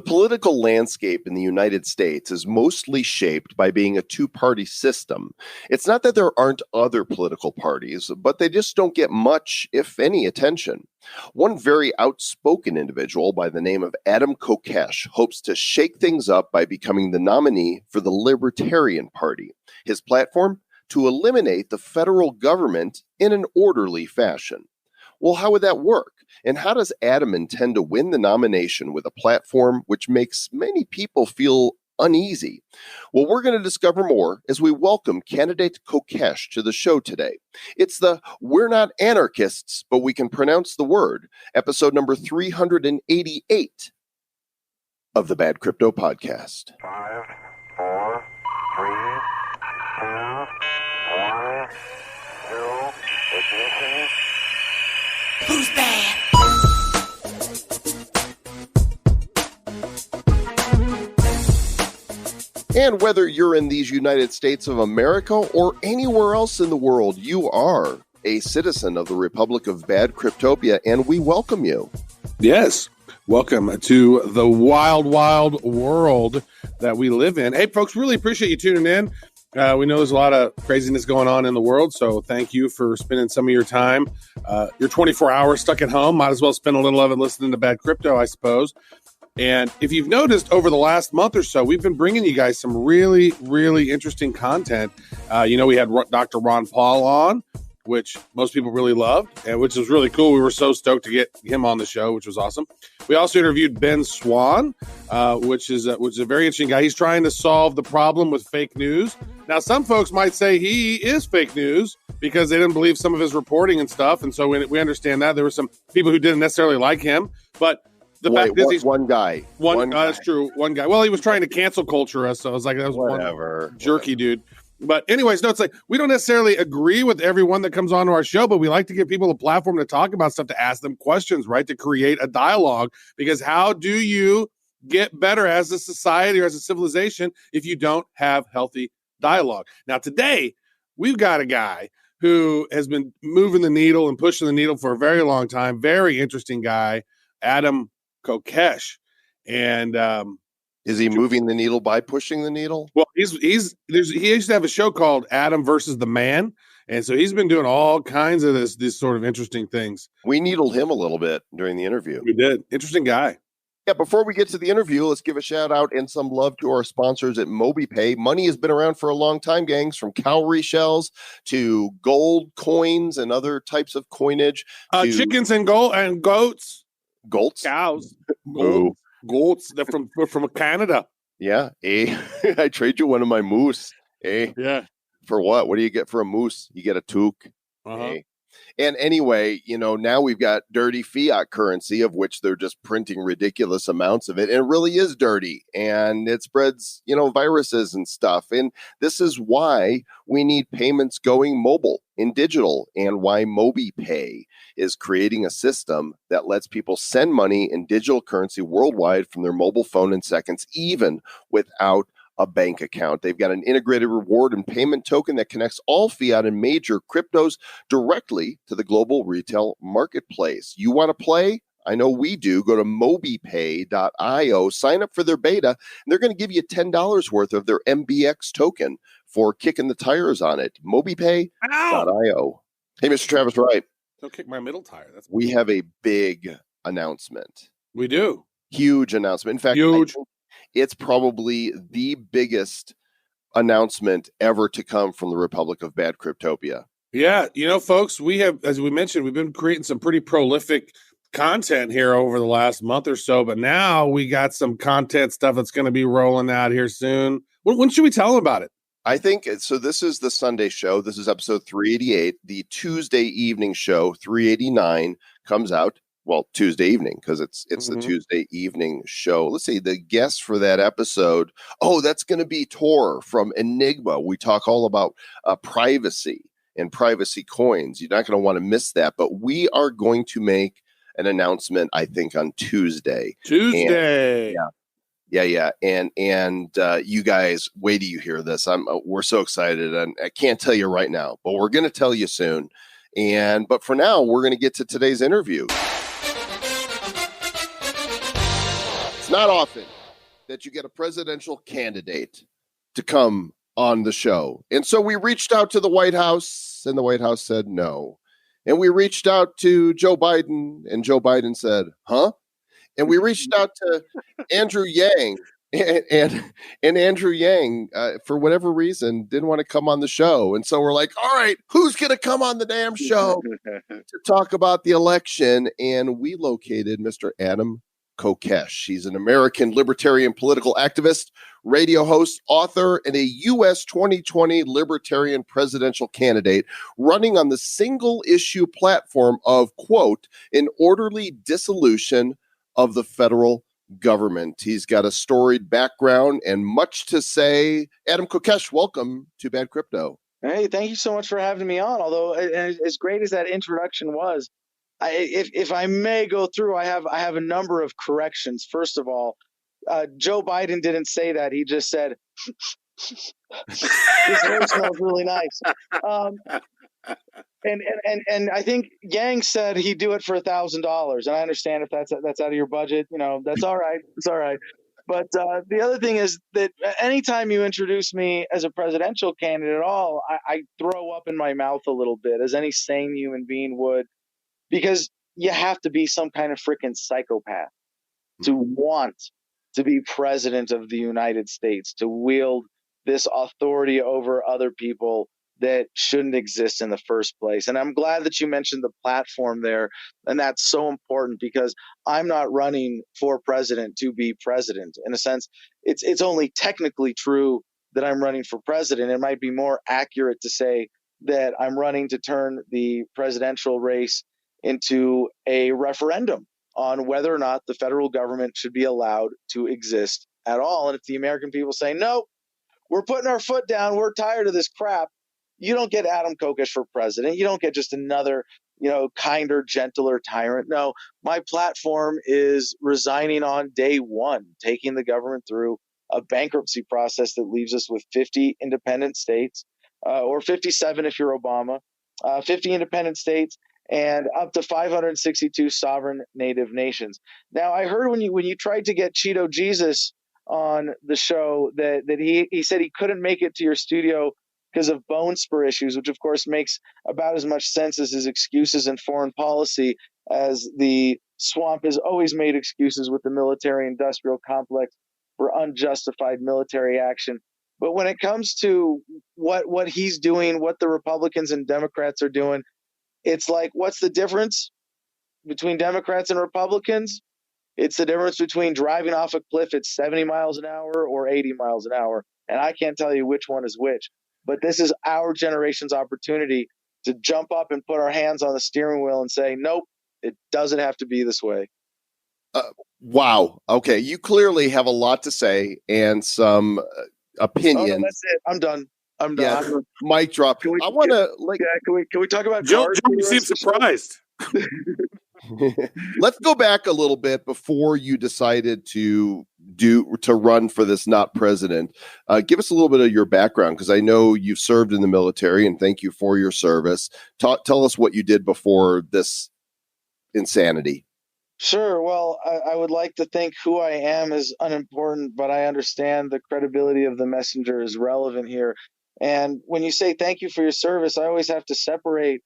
political landscape in the United States is mostly shaped by being a two-party system. It's not that there aren't other political parties, but they just don't get much, if any, attention. One very outspoken individual by the name of Adam Kokesh hopes to shake things up by becoming the nominee for the Libertarian Party. His platform? To eliminate the federal government in an orderly fashion. Well, how would that work? And how does Adam intend to win the nomination with a platform which makes many people feel uneasy? Well, we're going to discover more as we welcome Candidate Kokesh to the show today. It's the We're Not Anarchists, but We Can Pronounce the Word, episode number 388 of the Bad Crypto Podcast. 5, 4, 3, 2, 1, 0, ignition. Who's bad? And whether you're in these United States of America or anywhere else in the world, you are a citizen of the Republic of Bad Cryptopia, and we welcome you. Yes. Welcome to the wild, wild world that we live in. Hey, folks, really appreciate you tuning in. We know there's a lot of craziness going on in the world, so thank you for spending some of your time. Your 24 hours stuck at home. Might as well spend a little of it listening to Bad Crypto, I suppose. And if you've noticed over the last month or so, we've been bringing you guys some really, really interesting content. We had Dr. Ron Paul on, which most people really loved, and which was really cool. We were so stoked to get him on the show, which was awesome. We also interviewed Ben Swan, which is a very interesting guy. He's trying to solve the problem with fake news. Now, some folks might say he is fake news because they didn't believe some of his reporting and stuff, and so we understand that. There were some people who didn't necessarily like him, but the fact is he's one guy. That's true. One guy. Well, he was trying to cancel culture us, so I was like, that was one jerky dude. But anyways, no, it's like we don't necessarily agree with everyone that comes onto our show, but we like to give people a platform to talk about stuff, to ask them questions, right? To create a dialogue. Because how do you get better as a society or as a civilization if you don't have healthy dialogue? Now, today, we've got a guy who has been moving the needle and pushing the needle for a very long time. Very interesting guy, Adam Kokesh. And is he moving the needle by pushing the needle? Well, he used to have a show called Adam versus the Man, and so he's been doing all kinds of this sort of interesting things. We needled him a little bit during the interview. We did. Interesting guy. Yeah, before we get to the interview, let's give a shout out and some love to our sponsors at MobiPay. Money has been around for a long time, gangs, from cowrie shells to gold coins and other types of coinage. Chickens and goats. Goats? Cows. Gold. Goats. They're from Canada. Yeah. I trade you one of my moose. Yeah. For what? What do you get for a moose? You get a toque. And anyway, now we've got dirty fiat currency, of which they're just printing ridiculous amounts of it. And it really is dirty, and it spreads, viruses and stuff. And this is why we need payments going mobile and digital, and why MobiPay is creating a system that lets people send money in digital currency worldwide from their mobile phone in seconds, even without a bank account. They've got an integrated reward and payment token that connects all fiat and major cryptos directly to the global retail marketplace. You want to play? I know we do. Go to mobipay.io, sign up for their beta, and they're going to give you $10 worth of their MBX token for kicking the tires on it. mobipay.io. Hey, Mr. Travis Wright. Don't kick my middle tire. We have a big announcement. We do. Huge announcement. In fact, huge. It's probably the biggest announcement ever to come from the Republic of Bad Cryptopia. Yeah. Folks, we have, as we mentioned, we've been creating some pretty prolific content here over the last month or so, but now we got some content stuff that's going to be rolling out here soon. When should we tell them about it? I think so. This is the Sunday show. This is episode 388. The Tuesday evening show, 389, comes out. Well, Tuesday evening, because it's the Tuesday evening show. Let's see, the guest for that episode. Oh, that's going to be Tor from Enigma. We talk all about privacy and privacy coins. You're not going to want to miss that. But we are going to make an announcement, I think, on Tuesday. Tuesday. Yeah. And you guys, wait till you hear this. We're so excited, and I can't tell you right now, but we're going to tell you soon. But for now, we're going to get to today's interview. not often that you get a presidential candidate to come on the show. And so we reached out to the White House, and the White House said no. And we reached out to Joe Biden, and Joe Biden said, huh? And we reached out to Andrew Yang, and Andrew Yang, for whatever reason, didn't want to come on the show. And so we're like, all right, who's going to come on the damn show to talk about the election? And we located Mr. Adam Kokesh. He's an American libertarian political activist, radio host, author, and a U.S. 2020 Libertarian presidential candidate running on the single issue platform of, quote, an orderly dissolution of the federal government. He's got a storied background and much to say. Adam Kokesh, welcome to Bad Crypto. Hey, thank you so much for having me on. Although, as great as that introduction was, if I may go through, I have a number of corrections. First of all, Joe Biden didn't say that. He just said, "This hair smells really nice." And I think Yang said he'd do it for $1,000, and I understand if that's out of your budget, that's all right. It's all right. But the other thing is that anytime you introduce me as a presidential candidate at all, I throw up in my mouth a little bit, as any sane human being would, because you have to be some kind of freaking psychopath to want to be president of the United States, to wield this authority over other people that shouldn't exist in the first place. And I'm glad that you mentioned the platform there. And that's so important, because I'm not running for president to be president. In a sense, it's only technically true that I'm running for president. It might be more accurate to say that I'm running to turn the presidential race into a referendum on whether or not the federal government should be allowed to exist at all. And if the American people say, no, we're putting our foot down, we're tired of this crap, you don't get Adam Kokesh for president. You don't get just another, kinder, gentler tyrant. No, my platform is resigning on day one, taking the government through a bankruptcy process that leaves us with 50 independent states, or 57 if you're Obama, 50 independent states, and up to 562 sovereign native nations. Now, I heard when you tried to get Cheeto Jesus on the show that he said he couldn't make it to your studio because of bone spur issues, which of course makes about as much sense as his excuses in foreign policy, as the swamp has always made excuses with the military-industrial complex for unjustified military action. But when it comes to what he's doing, what the Republicans and Democrats are doing, it's like, what's the difference between Democrats and Republicans? It's the difference between driving off a cliff at 70 miles an hour or 80 miles an hour. And I can't tell you which one is which. But this is our generation's opportunity to jump up and put our hands on the steering wheel and say, nope, it doesn't have to be this way. Wow. Okay. You clearly have a lot to say and some opinions. Oh, no, that's it. I'm done. Yeah, mic drop. I want to can we talk about Joe? You seem surprised. Let's go back a little bit before you decided to run for this not president. Give us a little bit of your background, because I know you've served in the military, and thank you for your service. Tell us what you did before this insanity. Sure. Well, I would like to think who I am is unimportant, but I understand the credibility of the messenger is relevant here. And when you say thank you for your service, I always have to separate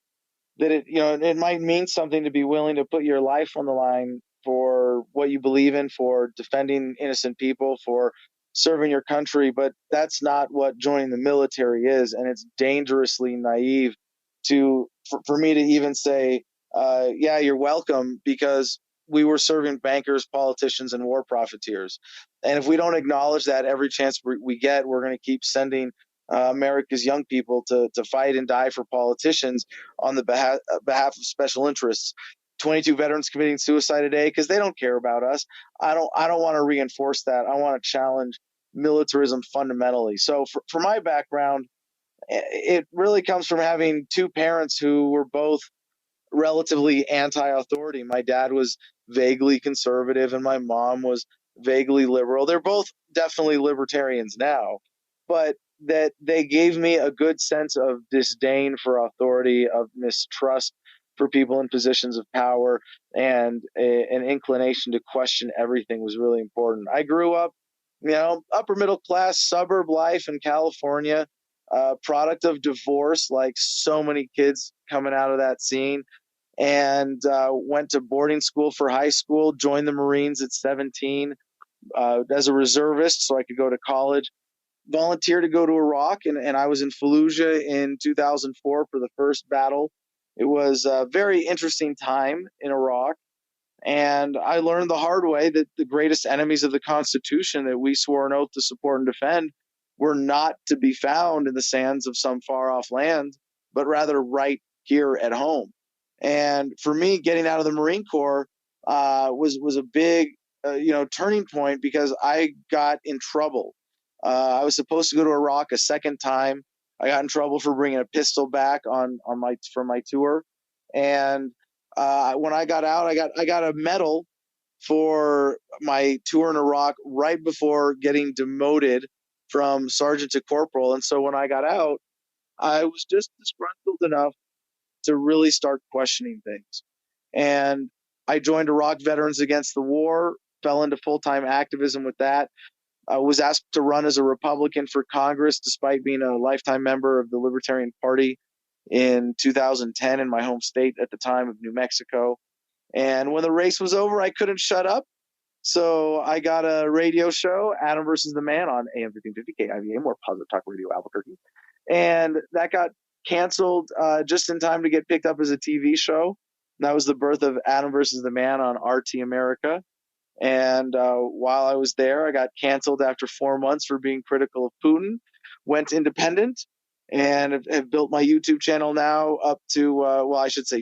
that it might mean something to be willing to put your life on the line for what you believe in, for defending innocent people, for serving your country. But that's not what joining the military is. And it's dangerously naive for me to even say, yeah, you're welcome, because we were serving bankers, politicians, and war profiteers. And if we don't acknowledge that every chance we get, we're going to keep sending America's young people to fight and die for politicians on the behalf of special interests. 22 veterans committing suicide a day because they don't care about us. I don't want to reinforce that. I want to challenge militarism fundamentally. So for my background, it really comes from having two parents who were both relatively anti-authority. My dad was vaguely conservative and my mom was vaguely liberal. They're both definitely libertarians now, but that they gave me a good sense of disdain for authority, of mistrust for people in positions of power, and an inclination to question everything was really important. I grew up, upper middle class suburb life in California, product of divorce, like so many kids coming out of that scene, and went to boarding school for high school, joined the Marines at 17 as a reservist so I could go to college, volunteered to go to Iraq, and I was in Fallujah in 2004 for the first battle. It was a very interesting time in Iraq, and I learned the hard way that the greatest enemies of the Constitution that we swore an oath to support and defend were not to be found in the sands of some far-off land, but rather right here at home. And for me, getting out of the Marine Corps was a big turning point, because I got in trouble. I was supposed to go to Iraq a second time. I got in trouble for bringing a pistol back from my tour, and when I got out, I got a medal for my tour in Iraq right before getting demoted from sergeant to corporal. And so when I got out, I was just disgruntled enough to really start questioning things. And I joined Iraq Veterans Against the War, fell into full-time activism with that. I was asked to run as a Republican for Congress, despite being a lifetime member of the Libertarian Party in 2010 in my home state at the time of New Mexico. And when the race was over, I couldn't shut up. So I got a radio show, Adam versus the Man, on AM 1550 KIVA, more positive talk radio Albuquerque. And that got canceled just in time to get picked up as a TV show. And that was the birth of Adam versus the Man on RT America. And while I was there, I got canceled after 4 months for being critical of Putin, went independent, and have built my YouTube channel now up to,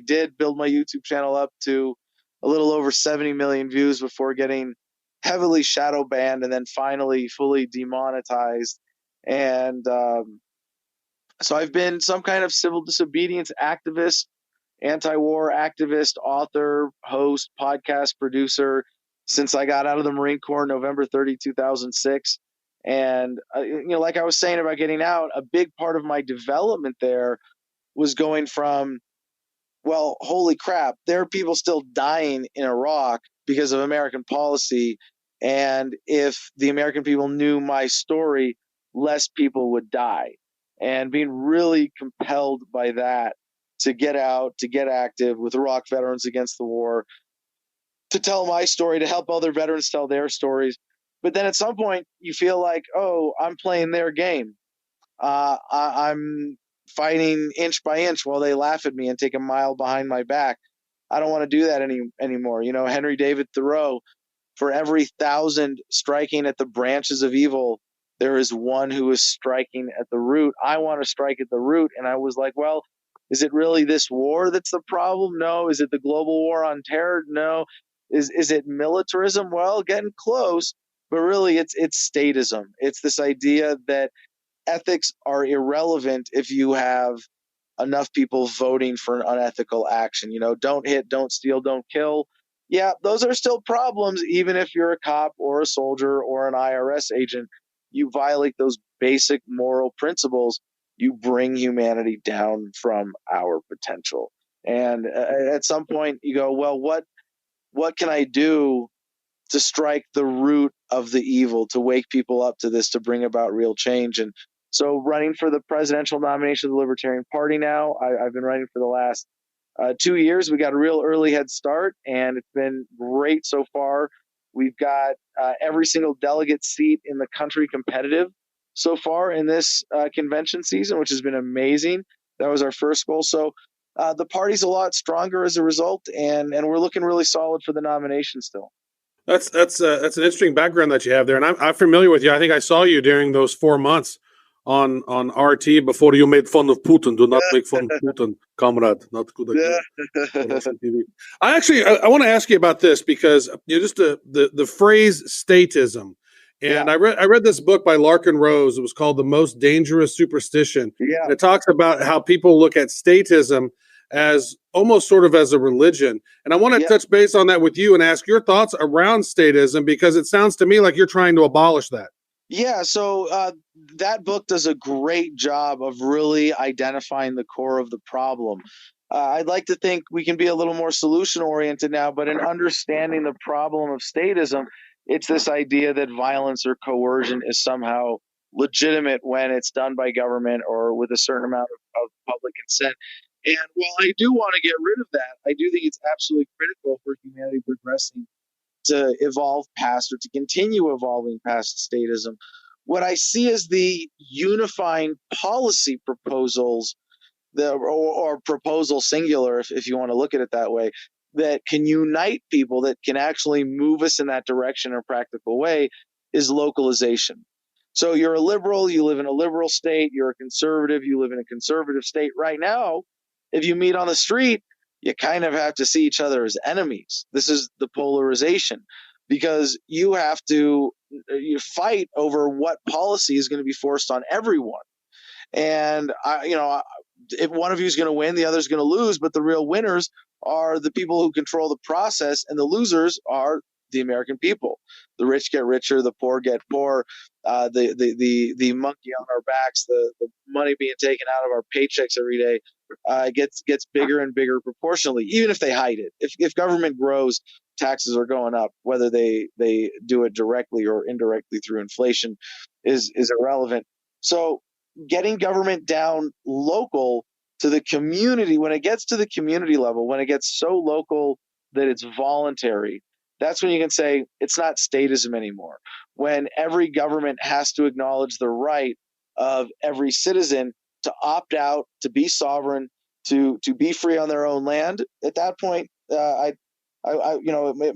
did build my YouTube channel up to a little over 70 million views before getting heavily shadow banned and then finally fully demonetized. And so I've been some kind of civil disobedience activist, anti-war activist, author, host, podcast producer since I got out of the Marine Corps November 30, 2006. And, like I was saying about getting out, a big part of my development there was going from, well, holy crap, there are people still dying in Iraq because of American policy. And if the American people knew my story, less people would die. And being really compelled by that to get out, to get active with Iraq Veterans Against the War, to tell my story, to help other veterans tell their stories. But then at some point you feel like, oh, I'm playing their game. I'm fighting inch by inch while they laugh at me and take a mile behind my back. I don't want to do that anymore. Henry David Thoreau, for every 1,000 striking at the branches of evil, there is one who is striking at the root. I want to strike at the root. And I was like, well, is it really this war that's the problem? No. Is it the global war on terror? No. Is it militarism? Well, getting close, but really it's statism. It's this idea that ethics are irrelevant if you have enough people voting for an unethical action. Don't hit, don't steal, don't kill. Yeah, those are still problems, even if you're a cop or a soldier or an IRS agent. You violate those basic moral principles, you bring humanity down from our potential. And at some point you go, well, what can I do to strike the root of the evil, to wake people up to this, to bring about real change? And so running for the presidential nomination of the Libertarian Party now, I've been running for the last 2 years. We got a real early head start, and it's been great so far. We've got every single delegate seat in the country competitive so far in this convention season, which has been amazing. That was our first goal. So the party's a lot stronger as a result, and we're looking really solid for the nomination still. That's an interesting background that you have there, and I'm familiar with you. I think I saw you during those 4 months on RT before you made fun of Putin. Do not make fun of Putin, comrade. Not good again. I want to ask you about this, because just the phrase statism. And I read this book by Larkin Rose. It was called The Most Dangerous Superstition. Yeah. And it talks about how people look at statism as almost sort of as a religion. And I want to touch base on that with you and ask your thoughts around statism, because it sounds to me like you're trying to abolish that. Yeah, so that book does a great job of really identifying the core of the problem. I'd like to think we can be a little more solution oriented now, but in understanding the problem of statism, it's this idea that violence or coercion is somehow legitimate when it's done by government or with a certain amount of public consent. And while I do want to get rid of that, I do think it's absolutely critical for humanity progressing to evolve past or to continue evolving past statism. What I see as the unifying policy proposals, or proposal singular, if you want to look at it that way, that can unite people, that can actually move us in that direction in a practical way, is localization. So you're a liberal, you live in a liberal state. You're a conservative, you live in a conservative state. Right now, if you meet on the street, you kind of have to see each other as enemies. This is the polarization, because you have to you fight over what policy is going to be forced on everyone. And if one of you is going to win, the other is going to lose. But the real winners are the people who control the process, and the losers are the American people. The rich get richer, the poor get poor. The monkey on our backs, the money being taken out of our paychecks every day, gets bigger and bigger proportionally, even if they hide it. If government grows, taxes are going up. Whether they do it directly or indirectly through inflation is irrelevant. So getting government down local to the community, when it gets to the community level, when it gets so local that it's voluntary, that's when you can say it's not statism anymore. When every government has to acknowledge the right of every citizen to opt out, to be sovereign, to be free on their own land, at that point, it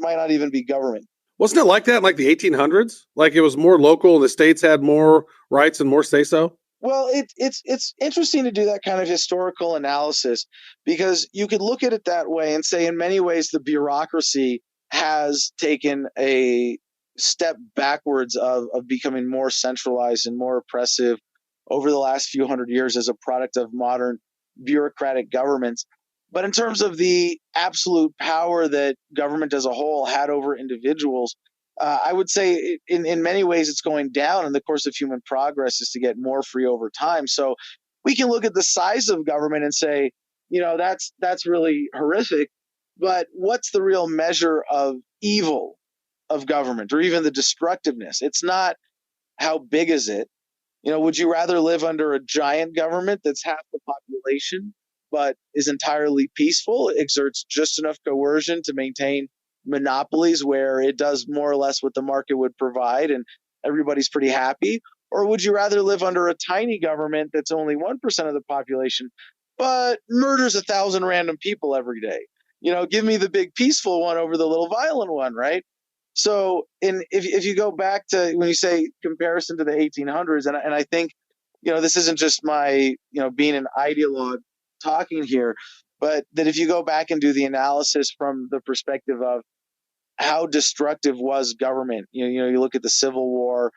might not even be government. Wasn't it like that in like the 1800s? Like it was more local and the states had more rights and more say-so? Well, it's interesting to do that kind of historical analysis, because you could look at it that way and say in many ways the bureaucracy has taken a step backwards of becoming more centralized and more oppressive over the last few hundred years as a product of modern bureaucratic governments. But in terms of the absolute power that government as a whole had over individuals, I would say in many ways it's going down, and the course of human progress is to get more free over time. So we can look at the size of government and say, that's really horrific, but what's the real measure of evil of government, or even the destructiveness? It's not how big is it. Would you rather live under a giant government that's half the population but is entirely peaceful, exerts just enough coercion to maintain monopolies where it does more or less what the market would provide and everybody's pretty happy? Or would you rather live under a tiny government that's only 1% of the population but murders 1,000 random people every day? Give me the big peaceful one over the little violent one, right? So if you go back to when you say comparison to the 1800s, and I think, this isn't just my, being an ideologue talking here, but that if you go back and do the analysis from the perspective of how destructive was government, you look at the Civil War,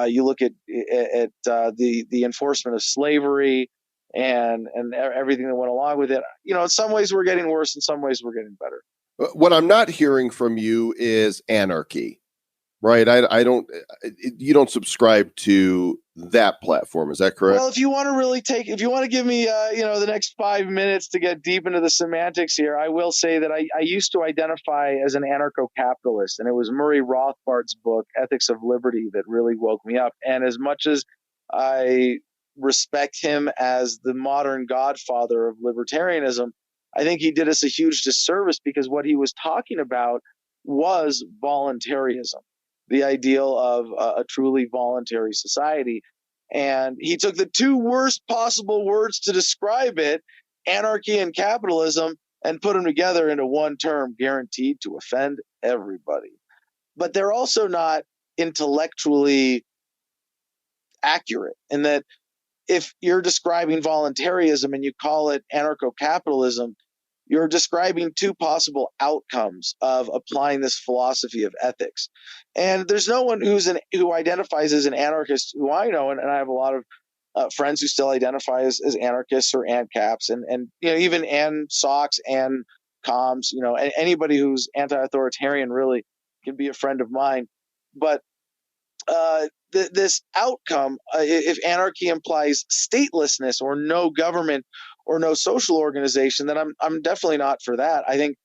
you look at the enforcement of slavery and everything that went along with it. In some ways we're getting worse, in some ways we're getting better. What I'm not hearing from you is anarchy, right? You don't subscribe to that platform. Is that correct? Well, if you want to give me, the next 5 minutes to get deep into the semantics here, I will say that I used to identify as an anarcho-capitalist, and it was Murray Rothbard's book, Ethics of Liberty, that really woke me up. And as much as I respect him as the modern godfather of libertarianism, I think he did us a huge disservice, because what he was talking about was voluntarism, the ideal of a truly voluntary society. And he took the two worst possible words to describe it, anarchy and capitalism, and put them together into one term, guaranteed to offend everybody. But they're also not intellectually accurate, in that if you're describing voluntarism and you call it anarcho-capitalism, you're describing two possible outcomes of applying this philosophy of ethics. And there's no one who identifies as an anarchist who I know, and I have a lot of friends who still identify as anarchists or ANCAPs, and even ANSOCs and comms, anybody who's anti-authoritarian really can be a friend of mine. But this outcome, if anarchy implies statelessness or no government or no social organization, then I'm definitely not for that. I think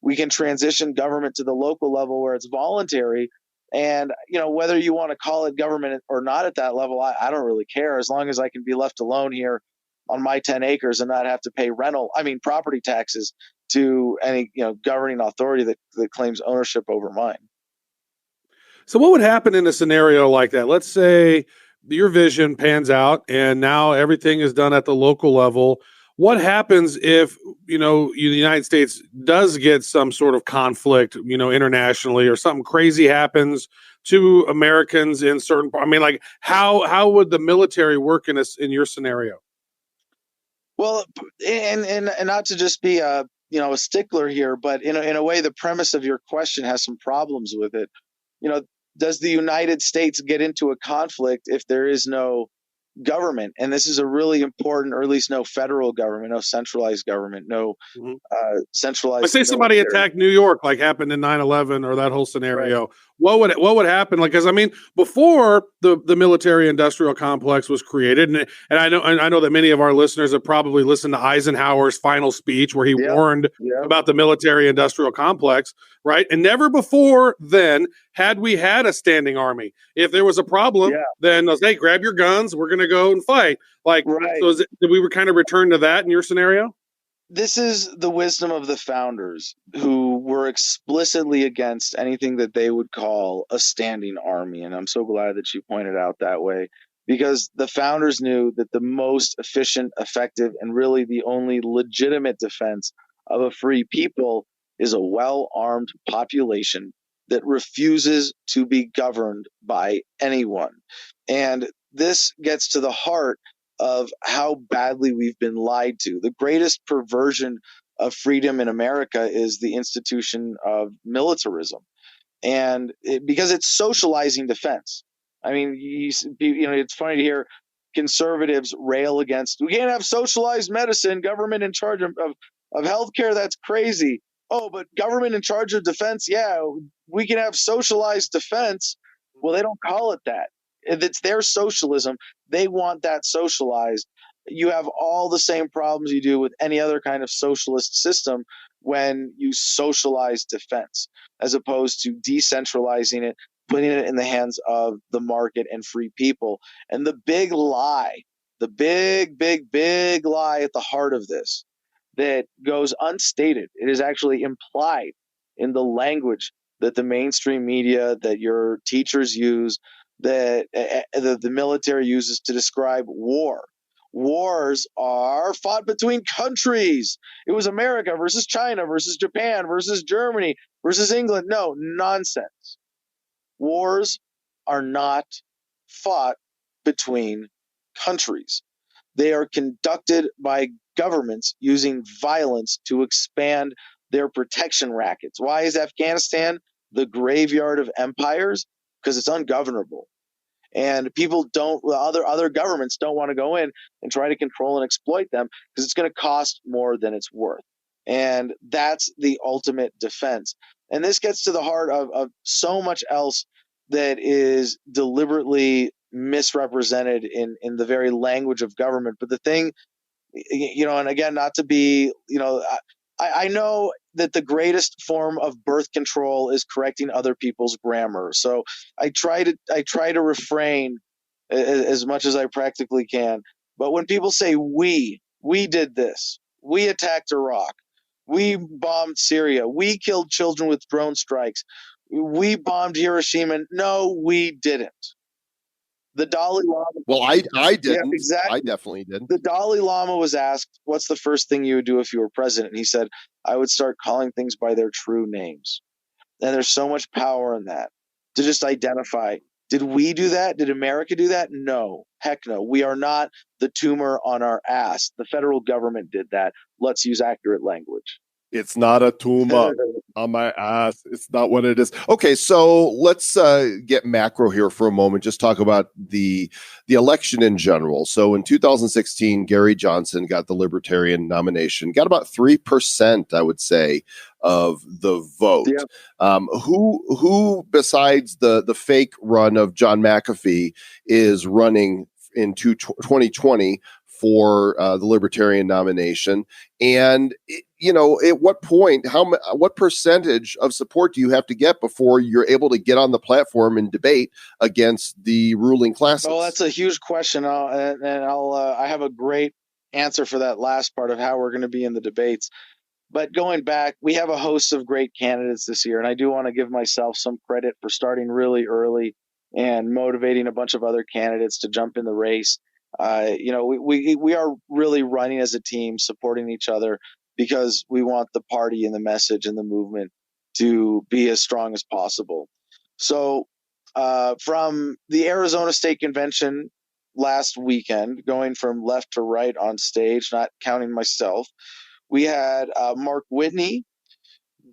we can transition government to the local level where it's voluntary. And, whether you want to call it government or not at that level, I don't really care, as long as I can be left alone here on my 10 acres and not have to pay property taxes to any, governing authority that claims ownership over mine. So what would happen in a scenario like that? Let's say your vision pans out and now everything is done at the local level. What happens if, the United States does get some sort of conflict, internationally, or something crazy happens to Americans in certain, how would the military work in your scenario? Well, and not to just be a stickler here, but in a way, the premise of your question has some problems with it. Does the United States get into a conflict if there is no government? And this is a really important, or at least no federal government, no centralized government, no centralized. Let's say somebody military. attacked New York, like happened in 9/11 or that whole scenario. Right. What would happen? Like, because before the military-industrial complex was created, and I know that many of our listeners have probably listened to Eisenhower's final speech where he warned about the military-industrial complex, right? And never before then had we had a standing army. If there was a problem, then hey, grab your guns, we're going to go and fight. Like, so did we kind of return to that in your scenario? This is the wisdom of the founders, who were explicitly against anything that they would call a standing army. And I'm so glad that you pointed out that way, because the founders knew that the most efficient, effective, and really the only legitimate defense of a free people is a well-armed population that refuses to be governed by anyone. And this gets to the heart of how badly we've been lied to. The greatest perversion of freedom in America is the institution of militarism, and because it's socializing defense. I mean, it's funny to hear conservatives rail against, we can't have socialized medicine, government in charge of healthcare. That's crazy. Oh, but government in charge of defense. Yeah, we can have socialized defense. Well, they don't call it that. It's their socialism. They want that socialized. You have all the same problems you do with any other kind of socialist system when you socialize defense, as opposed to decentralizing it, putting it in the hands of the market and free people. And the big lie, the big lie at the heart of this that goes unstated, it is actually implied in the language that the mainstream media, that your teachers use, that the military uses to describe war. Wars are fought between countries. It was America versus China versus Japan versus Germany versus England. No, nonsense. Wars are not fought between countries. They are conducted by governments using violence to expand their protection rackets. Why is Afghanistan the graveyard of empires? Because it's ungovernable. And other governments don't want to go in and try to control and exploit them, because it's going to cost more than it's worth. And that's the ultimate defense. And this gets to the heart of so much else that is deliberately misrepresented in the very language of government. But the thing, and again, not to be, I know that the greatest form of birth control is correcting other people's grammar. So I try to refrain as much as I practically can. But when people say we did this, we attacked Iraq, we bombed Syria, we killed children with drone strikes, we bombed Hiroshima. No, we didn't. The Dalai Lama. Well, I didn't. Yeah, exactly. I definitely didn't. The Dalai Lama was asked, what's the first thing you would do if you were president? And he said, I would start calling things by their true names. And there's so much power in that, to just identify, did we do that? Did America do that? No. Heck no. We are not the tumor on our ass. The federal government did that. Let's use accurate language. It's not a tumor on my ass. It's not what it is. Okay, so let's get macro here for a moment. Just talk about the election in general. So in 2016, Gary Johnson got the Libertarian nomination, got about 3%, I would say, of the vote. Yeah. Who besides the fake run of John McAfee is running in 2020 for the Libertarian nomination. And, at what point, what percentage of support do you have to get before you're able to get on the platform and debate against the ruling classes? Oh, that's a huge question. I have a great answer for that last part of how we're going to be in the debates. But going back, we have a host of great candidates this year, and I do want to give myself some credit for starting really early and motivating a bunch of other candidates to jump in the race. We are really running as a team, supporting each other, because we want the party and the message and the movement to be as strong as possible. So from the Arizona State Convention last weekend, going from left to right on stage, not counting myself, we had Mark Whitney,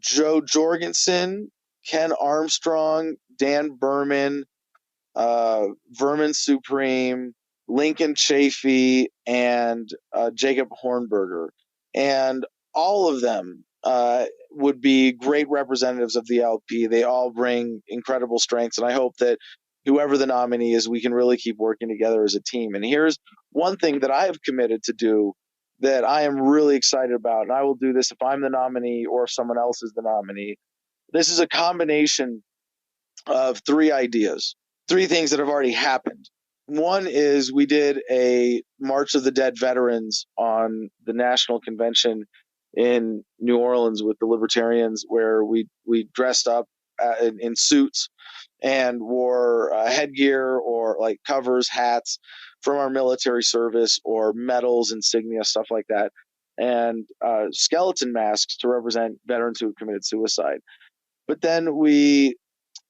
Joe Jorgensen, Ken Armstrong, Dan Berman, Vermin Supreme, Lincoln Chafee, and Jacob Hornberger. And all of them would be great representatives of the LP. They all bring incredible strengths, and I hope that whoever the nominee is, we can really keep working together as a team. And here's one thing that I have committed to do that I am really excited about, and I will do this if I'm the nominee or if someone else is the nominee. This is a combination of three ideas, three things that have already happened. One is we did a March of the Dead veterans on the national convention in New Orleans with the Libertarians, where we dressed up in suits and wore headgear or like covers, hats from our military service, or medals, insignia, stuff like that, and skeleton masks to represent veterans who have committed suicide. But then we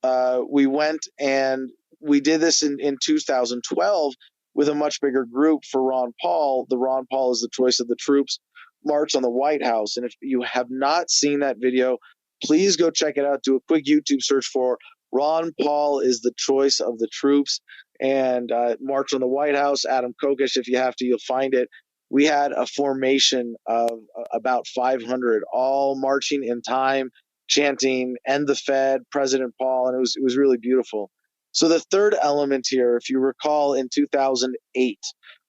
went and we did this in 2012 with a much bigger group for Ron Paul. The Ron Paul is the choice of the troops march on the White House. And if you have not seen that video, please go check it out. Do a quick YouTube search for Ron Paul is the choice of the troops, and march on the White House. Adam Kokesh, if you have to, you'll find it. We had a formation of about 500, all marching in time, chanting "End the Fed, President Paul," and it was really beautiful. So the third element here, if you recall, in 2008,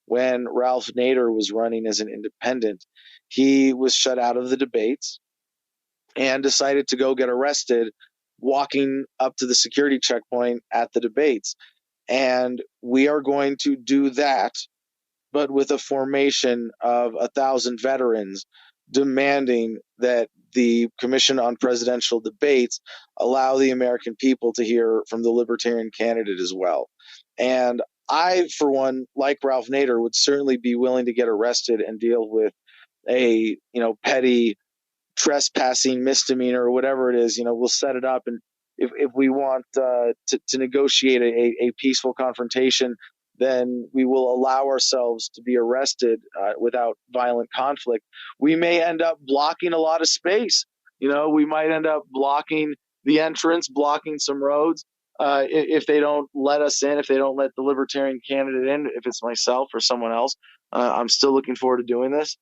when Ralph Nader was running as an independent, he was shut out of the debates and decided to go get arrested walking up to the security checkpoint at the debates. And we are going to do that, but with a formation of 1,000 veterans demanding that the Commission on Presidential Debates allow the American people to hear from the Libertarian candidate as well. And I, for one, like Ralph Nader, would certainly be willing to get arrested and deal with a petty trespassing misdemeanor or whatever it is. We'll set it up, and if we want to negotiate a peaceful confrontation, then we will allow ourselves to be arrested without violent conflict. We may end up blocking a lot of space. We might end up blocking the entrance, blocking some roads if they don't let us in, if they don't let the Libertarian candidate in, if it's myself or someone else. I'm still looking forward to doing this.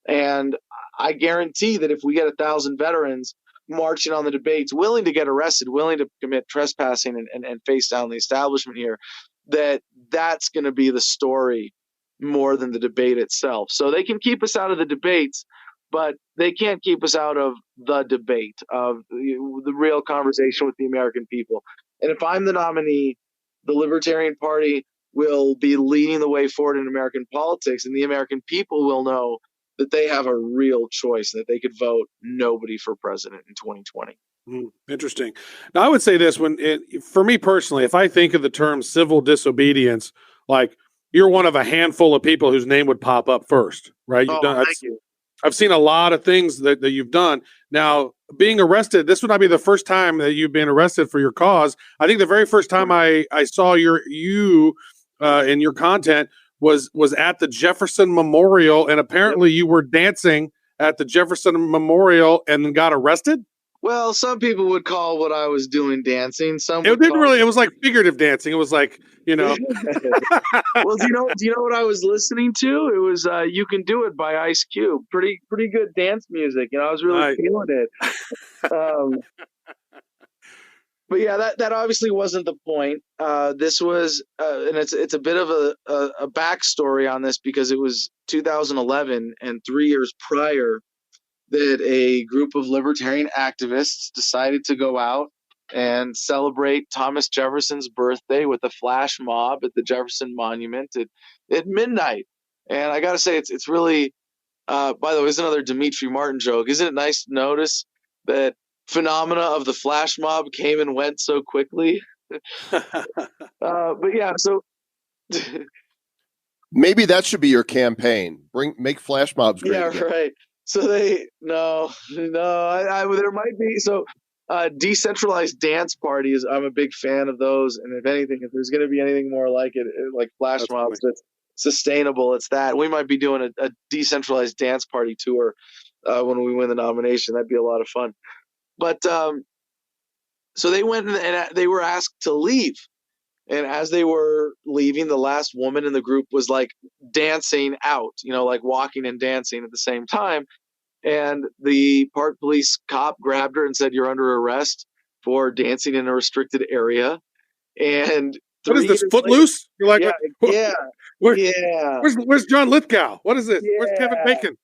And I guarantee that if we get 1,000 veterans marching on the debates, willing to get arrested, willing to commit trespassing and face down the establishment here, that's going to be the story more than the debate itself. So they can keep us out of the debates, but they can't keep us out of the debate, of the real conversation with the American people. And if I'm the nominee, the Libertarian Party will be leading the way forward in American politics, and the American people will know that they have a real choice, that they could vote nobody for president in 2020. Interesting. Now, I would say this: for me personally, if I think of the term civil disobedience, like you're one of a handful of people whose name would pop up first, right? Thank you. I've seen a lot of things that you've done. Now, being arrested, this would not be the first time that you've been arrested for your cause. I think the very first time I saw you in your content was at the Jefferson Memorial, and apparently you were dancing at the Jefferson Memorial and then got arrested. Well, some people would call what I was doing dancing. It was like figurative dancing. It was like, Well, do you know what I was listening to? It was "You Can Do It" by Ice Cube. Pretty good dance music. I was really feeling it. but yeah, that obviously wasn't the point. This was, and it's a bit of a backstory on this, because it was 2011, and 3 years prior, that a group of libertarian activists decided to go out and celebrate Thomas Jefferson's birthday with a flash mob at the Jefferson Monument at midnight. And I got to say, it's really, by the way, it's another Demetri Martin joke. Isn't it nice to notice that phenomena of the flash mob came and went so quickly? But yeah, so maybe that should be your campaign. Make flash mobs great yeah, again. right. So there might be decentralized dance parties. I'm a big fan of those, and if there's going to be anything more like it, like flash mobs that's sustainable, it's that. We might be doing a decentralized dance party tour when we win the nomination. That'd be a lot of fun. But so they went and they were asked to leave. And as they were leaving, the last woman in the group was like dancing out, like walking and dancing at the same time. And the Park Police cop grabbed her and said, "You're under arrest for dancing in a restricted area." And what is this, Footloose? You're like, where's John Lithgow? What is this? Yeah. Where's Kevin Bacon?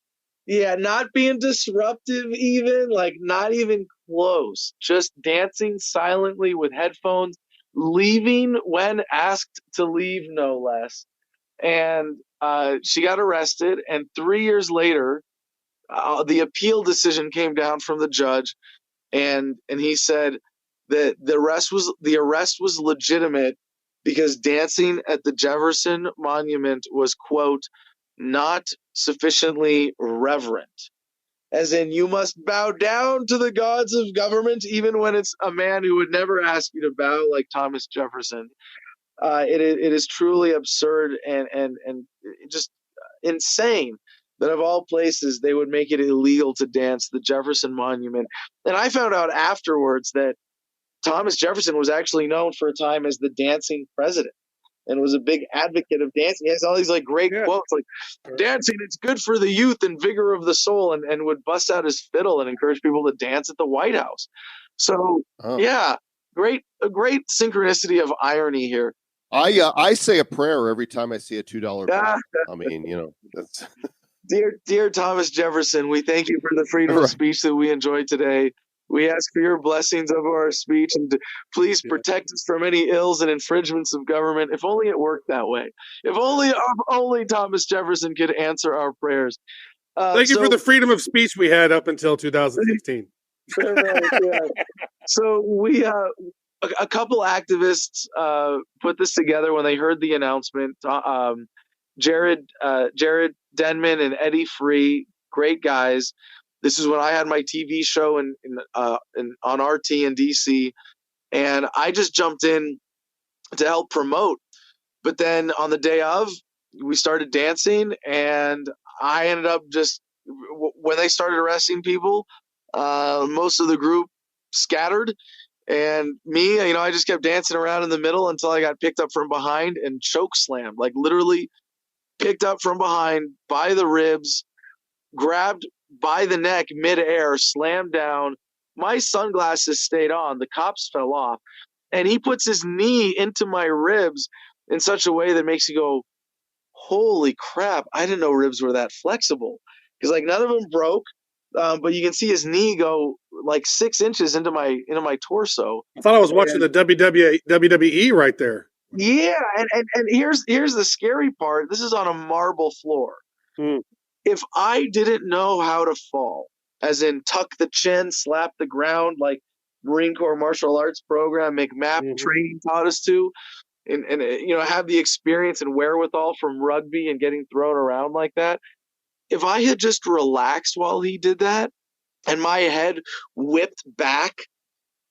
Yeah, not being disruptive even, like not even close. Just dancing silently with headphones, leaving when asked to leave, no less. And she got arrested, and 3 years later, the appeal decision came down from the judge, and he said that the arrest was legitimate because dancing at the Jefferson Monument was, quote, not sufficiently reverent. As in, you must bow down to the gods of government, even when it's a man who would never ask you to bow, like Thomas Jefferson. It is truly absurd and just insane that of all places they would make it illegal to dance the Jefferson Monument. And I found out afterwards that Thomas Jefferson was actually known for a time as the dancing president, and was a big advocate of dancing. He has all these like great quotes like, "Dancing, it's good for the youth and vigor of the soul," and would bust out his fiddle and encourage people to dance at the White House. So yeah, a great synchronicity of irony here. I say a prayer every time I see a $2 bill. I mean, that's dear Thomas Jefferson, we thank you for the freedom of speech that we enjoyed today. We ask for your blessings over our speech, and please protect us from any ills and infringements of government. If only it worked that way. If only Thomas Jefferson could answer our prayers. Thank you for the freedom of speech we had up until 2016. So we, a couple activists put this together when they heard the announcement. Jared Denman and Eddie Free, great guys. This is when I had my TV show on RT in DC, and I just jumped in to help promote. But then on the day of, we started dancing, and I ended up just, when they started arresting people, most of the group scattered, and me, I just kept dancing around in the middle until I got picked up from behind and choke slammed, like literally picked up from behind by the ribs, grabbed by the neck midair, slammed down. My sunglasses stayed on. The cops fell off. And he puts his knee into my ribs in such a way that makes you go, holy crap, I didn't know ribs were that flexible. Because like none of them broke, but you can see his knee go like 6 inches into my torso. I thought I was watching the WWE right there. Yeah, and here's the scary part. This is on a marble floor. If I didn't know how to fall, as in tuck the chin, slap the ground like Marine Corps martial arts program, McMap training taught us to, and have the experience and wherewithal from rugby and getting thrown around like that, if I had just relaxed while he did that and my head whipped back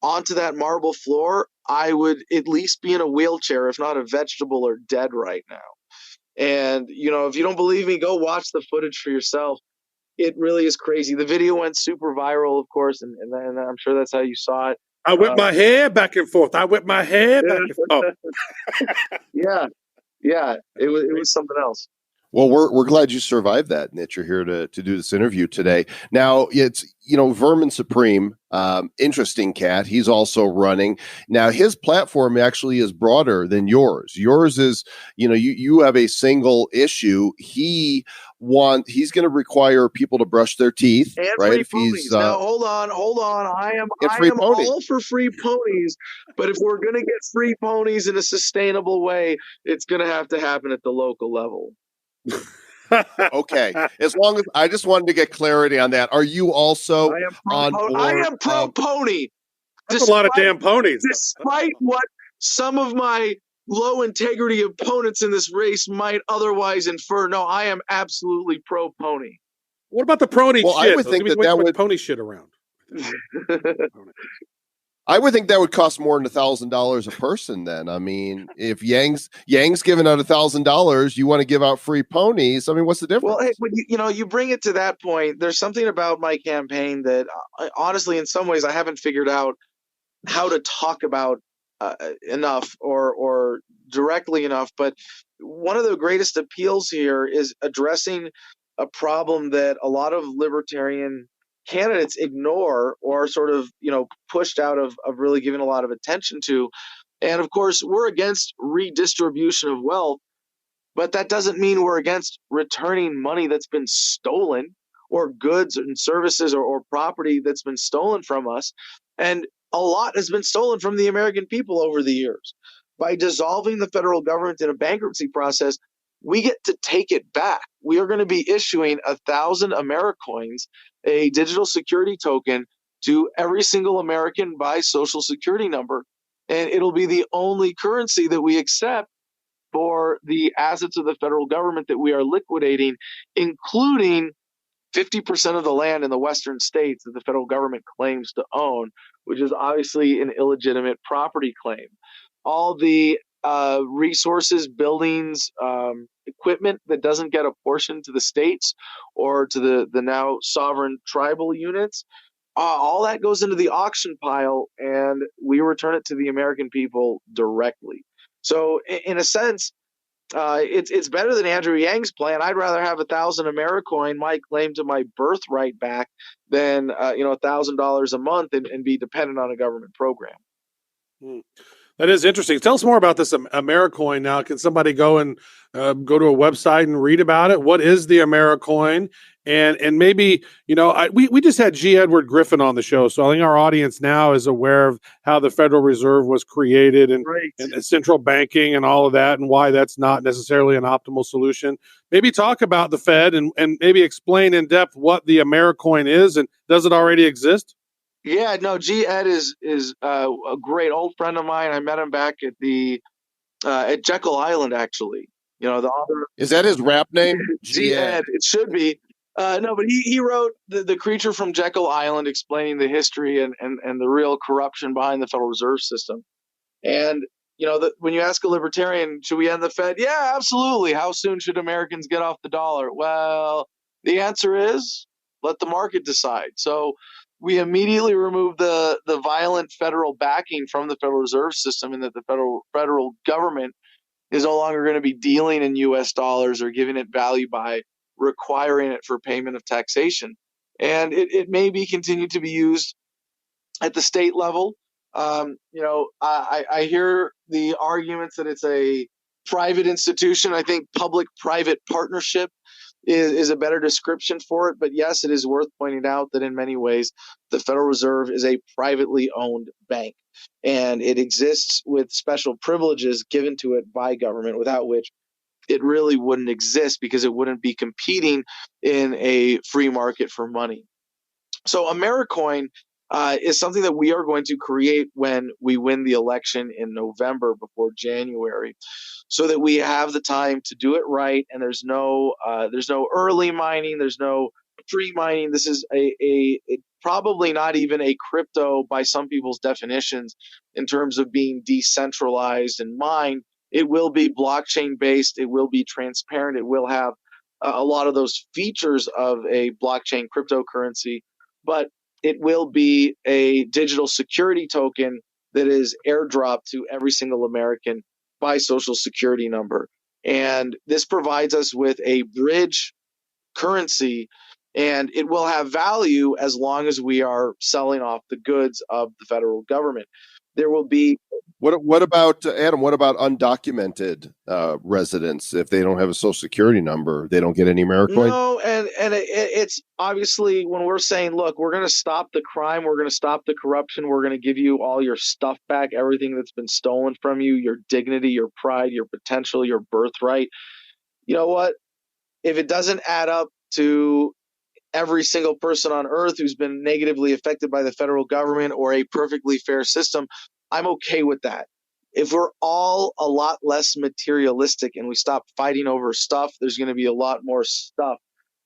onto that marble floor, I would at least be in a wheelchair, if not a vegetable or dead right now. And, if you don't believe me, go watch the footage for yourself. It really is crazy. The video went super viral, of course, and I'm sure that's how you saw it. I whip my hair back and forth. Yeah. Yeah. It was something else. Well, we're glad you survived that and that you're here to do this interview today. Now, it's, Vermin Supreme, interesting cat. He's also running. Now, his platform actually is broader than yours. Yours is, you have a single issue. He's going to require people to brush their teeth, and right? free If ponies. he's Now, hold on. I am all for free ponies, but if we're going to get free ponies in a sustainable way, it's going to have to happen at the local level. Okay. As long as I just wanted to get clarity on that. Are you also on board? I am pro pony. That's a lot of damn ponies. Despite what some of my low integrity opponents in this race might otherwise infer, no, I am absolutely pro pony. What about the pony shit? I would think that would pony shit around. I would think that would cost more than $1,000 a person. Then, I mean, if Yang's giving out $1,000, you want to give out free ponies. I mean, what's the difference? Well, hey, when you bring it to that point, there's something about my campaign that, honestly, in some ways, I haven't figured out how to talk about enough or directly enough. But one of the greatest appeals here is addressing a problem that a lot of libertarian candidates ignore or sort of, pushed out of really giving a lot of attention to. And of course, we're against redistribution of wealth, but that doesn't mean we're against returning money that's been stolen or goods and services or property that's been stolen from us. And a lot has been stolen from the American people over the years. By dissolving the federal government in a bankruptcy process, we get to take it back. We are going to be issuing 1,000 Americoins, a digital security token, to every single American by social security number. And it'll be the only currency that we accept for the assets of the federal government that we are liquidating, including 50% of the land in the western states that the federal government claims to own, which is obviously an illegitimate property claim. All the resources, buildings, equipment that doesn't get apportioned to the states or to the now sovereign tribal units, all that goes into the auction pile, and we return it to the American people directly. So in a sense, it's better than Andrew Yang's plan. I'd rather have 1,000 Americoin, my claim to my birthright, back than $1,000 a month and be dependent on a government program. That is interesting. Tell us more about this Americoin now. Can somebody go and go to a website and read about it? What is the Americoin? And maybe, we just had G. Edward Griffin on the show, so I think our audience now is aware of how the Federal Reserve was created and central banking and all of that, and why that's not necessarily an optimal solution. Maybe talk about the Fed and maybe explain in depth what the Americoin is, and does it already exist? Yeah, no, G. Ed is a great old friend of mine. I met him back at Jekyll Island, actually. The author. Is that his rap name? G. Ed. It should be. No, but he wrote the Creature from Jekyll Island, explaining the history and the real corruption behind the Federal Reserve System. And when you ask a libertarian, should we end the Fed? Yeah, absolutely. How soon should Americans get off the dollar? Well, the answer is let the market decide. So we immediately removed the violent federal backing from the Federal Reserve System, and that the federal government is no longer going to be dealing in U.S. dollars or giving it value by requiring it for payment of taxation. And it may be continued to be used at the state level. I hear the arguments that it's a private institution. I think public-private partnership is a better description for it. But yes, it is worth pointing out that in many ways, the Federal Reserve is a privately owned bank, and it exists with special privileges given to it by government, without which it really wouldn't exist, because it wouldn't be competing in a free market for money. So Americoin is something that we are going to create when we win the election in November, before January, so that we have the time to do it right. And there's no early mining, there's no pre-mining. This is a probably not even a crypto by some people's definitions in terms of being decentralized and mined. It will be blockchain based. It will be transparent. It will have a lot of those features of a blockchain cryptocurrency, but it will be a digital security token that is airdropped to every single American by social security number. And this provides us with a bridge currency, and it will have value as long as we are selling off the goods of the federal government. There will be What about Adam? What about undocumented residents? If they don't have a social security number, they don't get any AmeriCoin. no, and it's obviously when we're saying, look, we're going to stop the crime, we're going to stop the corruption, we're going to give you all your stuff back, everything that's been stolen from you, your dignity, your pride, your potential, your birthright. You know what? If it doesn't add up to every single person on earth who's been negatively affected by the federal government or a perfectly fair system, I'm okay with that. If we're all a lot less materialistic and we stop fighting over stuff, there's going to be a lot more stuff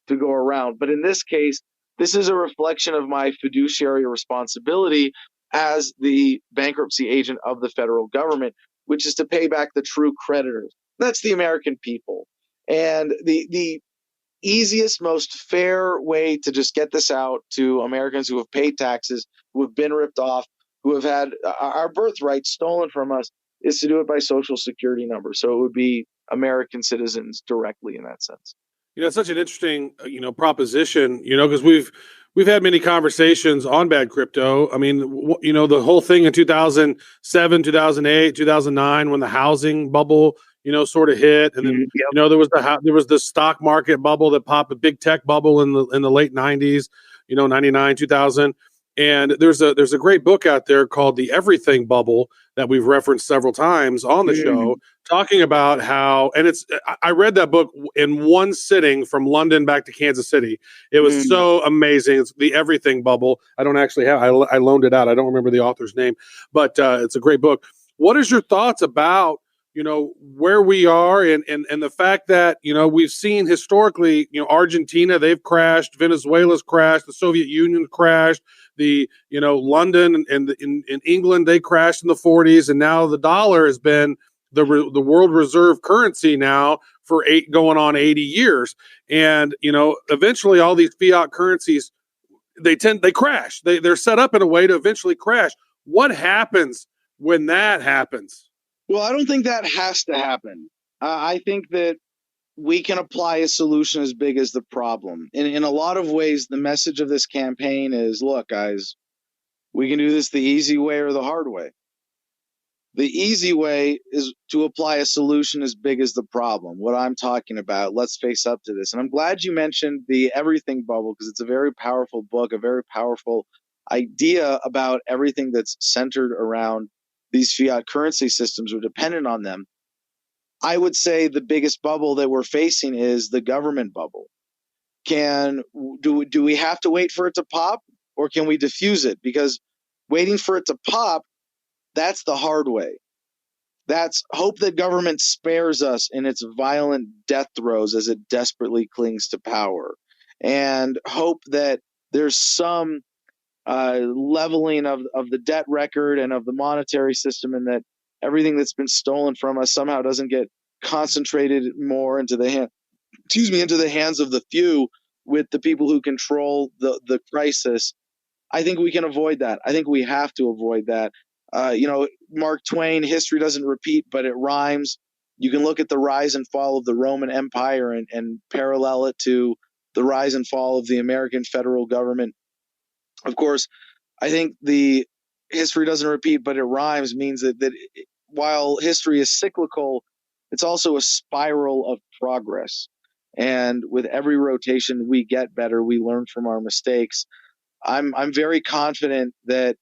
to go around. But in this case, this is a reflection of my fiduciary responsibility as the bankruptcy agent of the federal government, which is to pay back the true creditors. That's the American people. And the easiest, most fair way to just get this out to Americans who have paid taxes, who have been ripped off, who have had our birthright stolen from us, is to do it by social security number. So it would be American citizens directly in that sense. It's such an interesting, proposition, because we've had many conversations on bad crypto. I mean, the whole thing in 2007, 2008, 2009, when the housing bubble, sort of hit, and then there was the stock market bubble that popped, a big tech bubble in the late 90s, 99, 2000. And there's a great book out there called The Everything Bubble that we've referenced several times on the show, talking about how, and I read that book in one sitting from London back to Kansas City. It was so amazing. It's The Everything Bubble. I don't actually have, I loaned it out. I don't remember the author's name, but it's a great book. What is your thoughts about, where we are and the fact that, we've seen historically, Argentina, they've crashed, Venezuela's crashed, the Soviet Union crashed, London and in England, they crashed in the 40s. And now the dollar has been the world reserve currency now for going on 80 years. And, eventually all these fiat currencies, they crash. They're set up in a way to eventually crash. What happens when that happens? Well, I don't think that has to happen. I think that we can apply a solution as big as the problem. In a lot of ways, the message of this campaign is, look, guys, we can do this the easy way or the hard way. The easy way is to apply a solution as big as the problem. What I'm talking about, let's face up to this. And I'm glad you mentioned The Everything Bubble, because it's a very powerful book, a very powerful idea about everything that's centered around these fiat currency systems or dependent on them. I would say the biggest bubble that we're facing is the government bubble. Do we have to wait for it to pop, or can we diffuse it? Because waiting for it to pop, that's the hard way. That's hope that government spares us in its violent death throes as it desperately clings to power, and hope that there's some leveling of the debt record and of the monetary system, and that everything that's been stolen from us somehow doesn't get concentrated more into the hands of the few, with the people who control the crisis. I think we can avoid that. I think we have to avoid that. Mark Twain, history doesn't repeat, but it rhymes. You can look at the rise and fall of the Roman Empire and parallel it to the rise and fall of the American federal government. Of course, I think the history doesn't repeat, but it rhymes means that while history is cyclical, it's also a spiral of progress. And with every rotation, we get better. We learn from our mistakes. I'm very confident that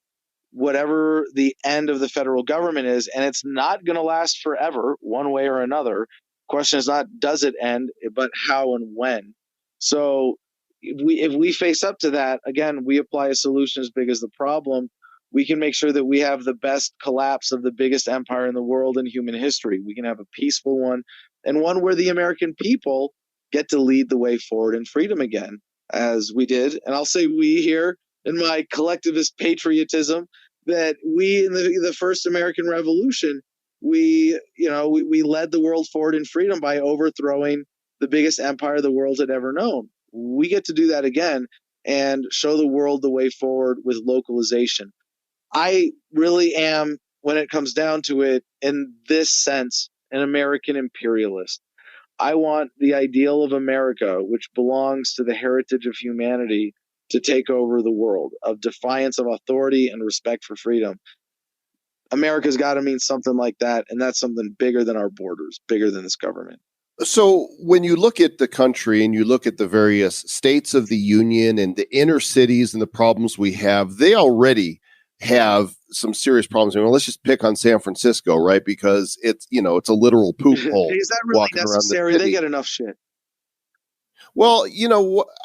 whatever the end of the federal government is, and it's not going to last forever, one way or another. Question is not does it end, but how and when. So if we face up to that, again, we apply a solution as big as the problem. We can make sure that we have the best collapse of the biggest empire in the world in human history. We can have a peaceful one, and one where the American people get to lead the way forward in freedom again, as we did. And I'll say we here in my collectivist patriotism, that we in the first American Revolution, we led the world forward in freedom by overthrowing the biggest empire the world had ever known. We get to do that again and show the world the way forward with localization. I really am, when it comes down to it, in this sense, an American imperialist. I want the ideal of America, which belongs to the heritage of humanity, to take over the world, of defiance of authority and respect for freedom. America's got to mean something like that, and that's something bigger than our borders, bigger than this government. So when you look at the country and you look at the various states of the union and the inner cities and the problems we have, they already have some serious problems. I mean, let's just pick on San Francisco, right? Because it's, it's a literal poop hole. Is that really necessary? They get enough shit. Well,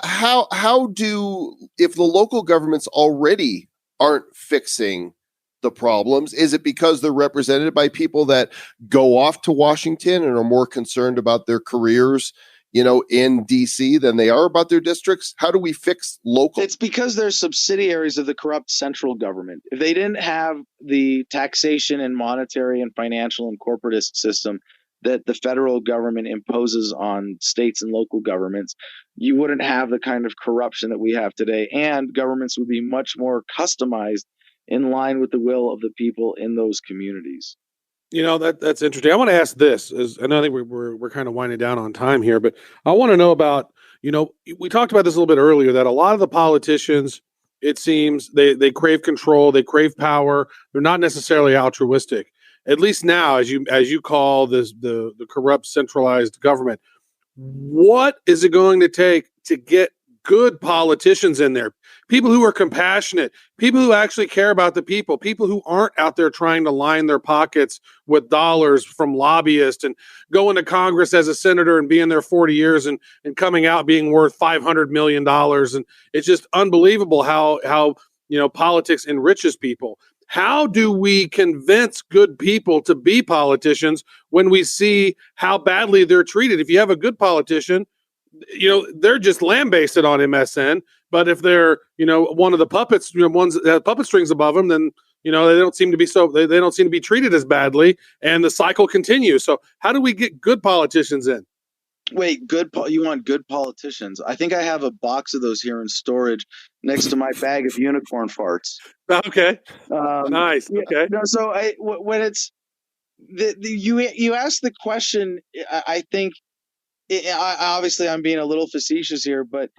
how do, if the local governments already aren't fixing the problems, is it because they're represented by people that go off to Washington and are more concerned about their careers, in DC than they are about their districts? How do we fix local? It's because they're subsidiaries of the corrupt central government. If they didn't have the taxation and monetary and financial and corporatist system that the federal government imposes on states and local governments, you wouldn't have the kind of corruption that we have today, and governments would be much more customized in line with the will of the people in those communities. That's interesting. I want to ask this, and I think we're kind of winding down on time here, but I want to know about, we talked about this a little bit earlier, that a lot of the politicians, it seems, they crave control, they crave power. They're not necessarily altruistic. At least now, as you call this the corrupt centralized government, what is it going to take to get good politicians in there? People who are compassionate, people who actually care about the people who aren't out there trying to line their pockets with dollars from lobbyists and going to Congress as a senator and being there 40 years and coming out being worth $500 million. And it's just unbelievable how politics enriches people. How do we convince good people to be politicians when we see how badly they're treated? If you have a good politician, they're just lambasted on MSN. But if they're, one of the puppets, ones that have puppet strings above them, then, they don't seem to be they don't seem to be treated as badly, and the cycle continues. So how do we get good politicians in? Wait, you want good politicians? I think I have a box of those here in storage next to my bag of unicorn farts. Okay. Nice. Okay. No, so when it's you ask the question, I think obviously I'm being a little facetious here, but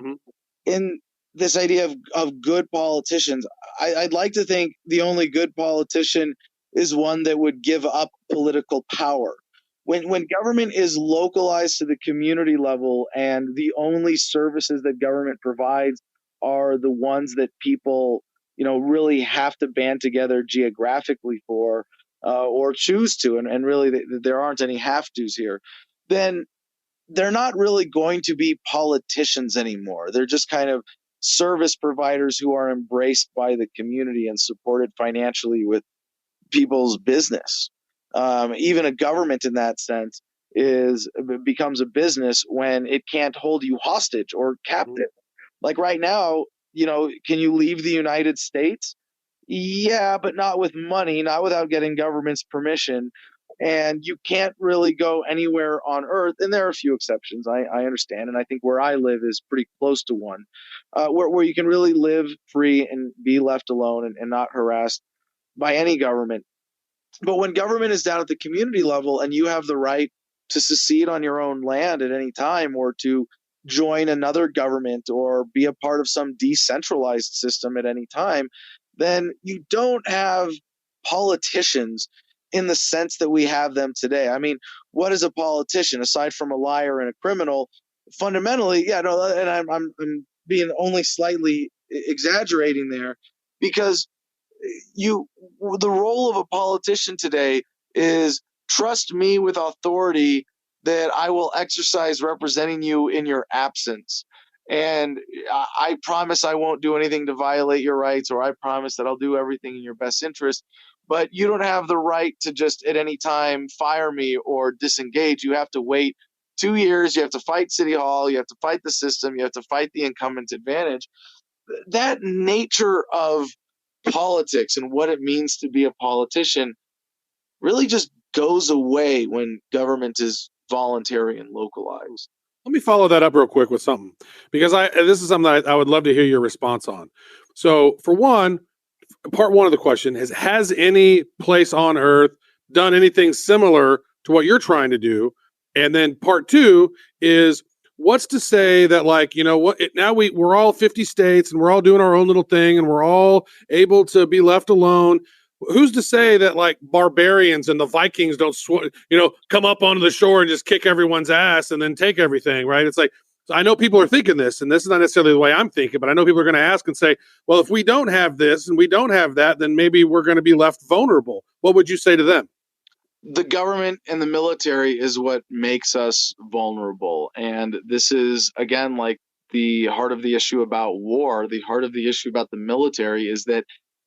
in this idea of good politicians, I'd like to think the only good politician is one that would give up political power. When government is localized to the community level and the only services that government provides are the ones that people, really have to band together geographically for or choose to, and really there aren't any have-tos here, then they're not really going to be politicians anymore. They're just kind of service providers who are embraced by the community and supported financially with people's business. Even a government in that sense becomes a business when it can't hold you hostage or captive. Like right now, can you leave the United States? Yeah, but not with money, not without getting government's permission. And you can't really go anywhere on Earth. And there are a few exceptions, I understand. And I think where I live is pretty close to one, where you can really live free and be left alone and not harassed by any government. But when government is down at the community level and you have the right to secede on your own land at any time, or to join another government or be a part of some decentralized system at any time, then you don't have politicians in the sense that we have them today. I mean, what is a politician aside from a liar and a criminal? Fundamentally, and I'm being only slightly exaggerating there, because the role of a politician today is trust me with authority that I will exercise representing you in your absence. And I promise I won't do anything to violate your rights, or I promise that I'll do everything in your best interest. But you don't have the right to just at any time fire me or disengage. You have to wait 2 years. You have to fight City Hall. You have to fight the system. You have to fight the incumbent advantage. That nature of politics and what it means to be a politician really just goes away when government is voluntary and localized. Let me follow that up real quick with something, because this is something that I would love to hear your response on. So for one, part one of the question is, has any place on Earth done anything similar to what you're trying to do. And then part two is what's to say that, like, you know what, now we're all 50 states and we're all doing our own little thing and we're all able to be left alone. Who's to say that, like, barbarians and the Vikings don't come up onto the shore and just kick everyone's ass and then take everything, right? It's like, so I know people are thinking this, and this is not necessarily the way I'm thinking, but I know people are going to ask and say, well, if we don't have this and we don't have that, then maybe we're going to be left vulnerable. What would you say to them? The government and the military is what makes us vulnerable. And this is, again, like the heart of the issue about war. The heart of the issue about the military is that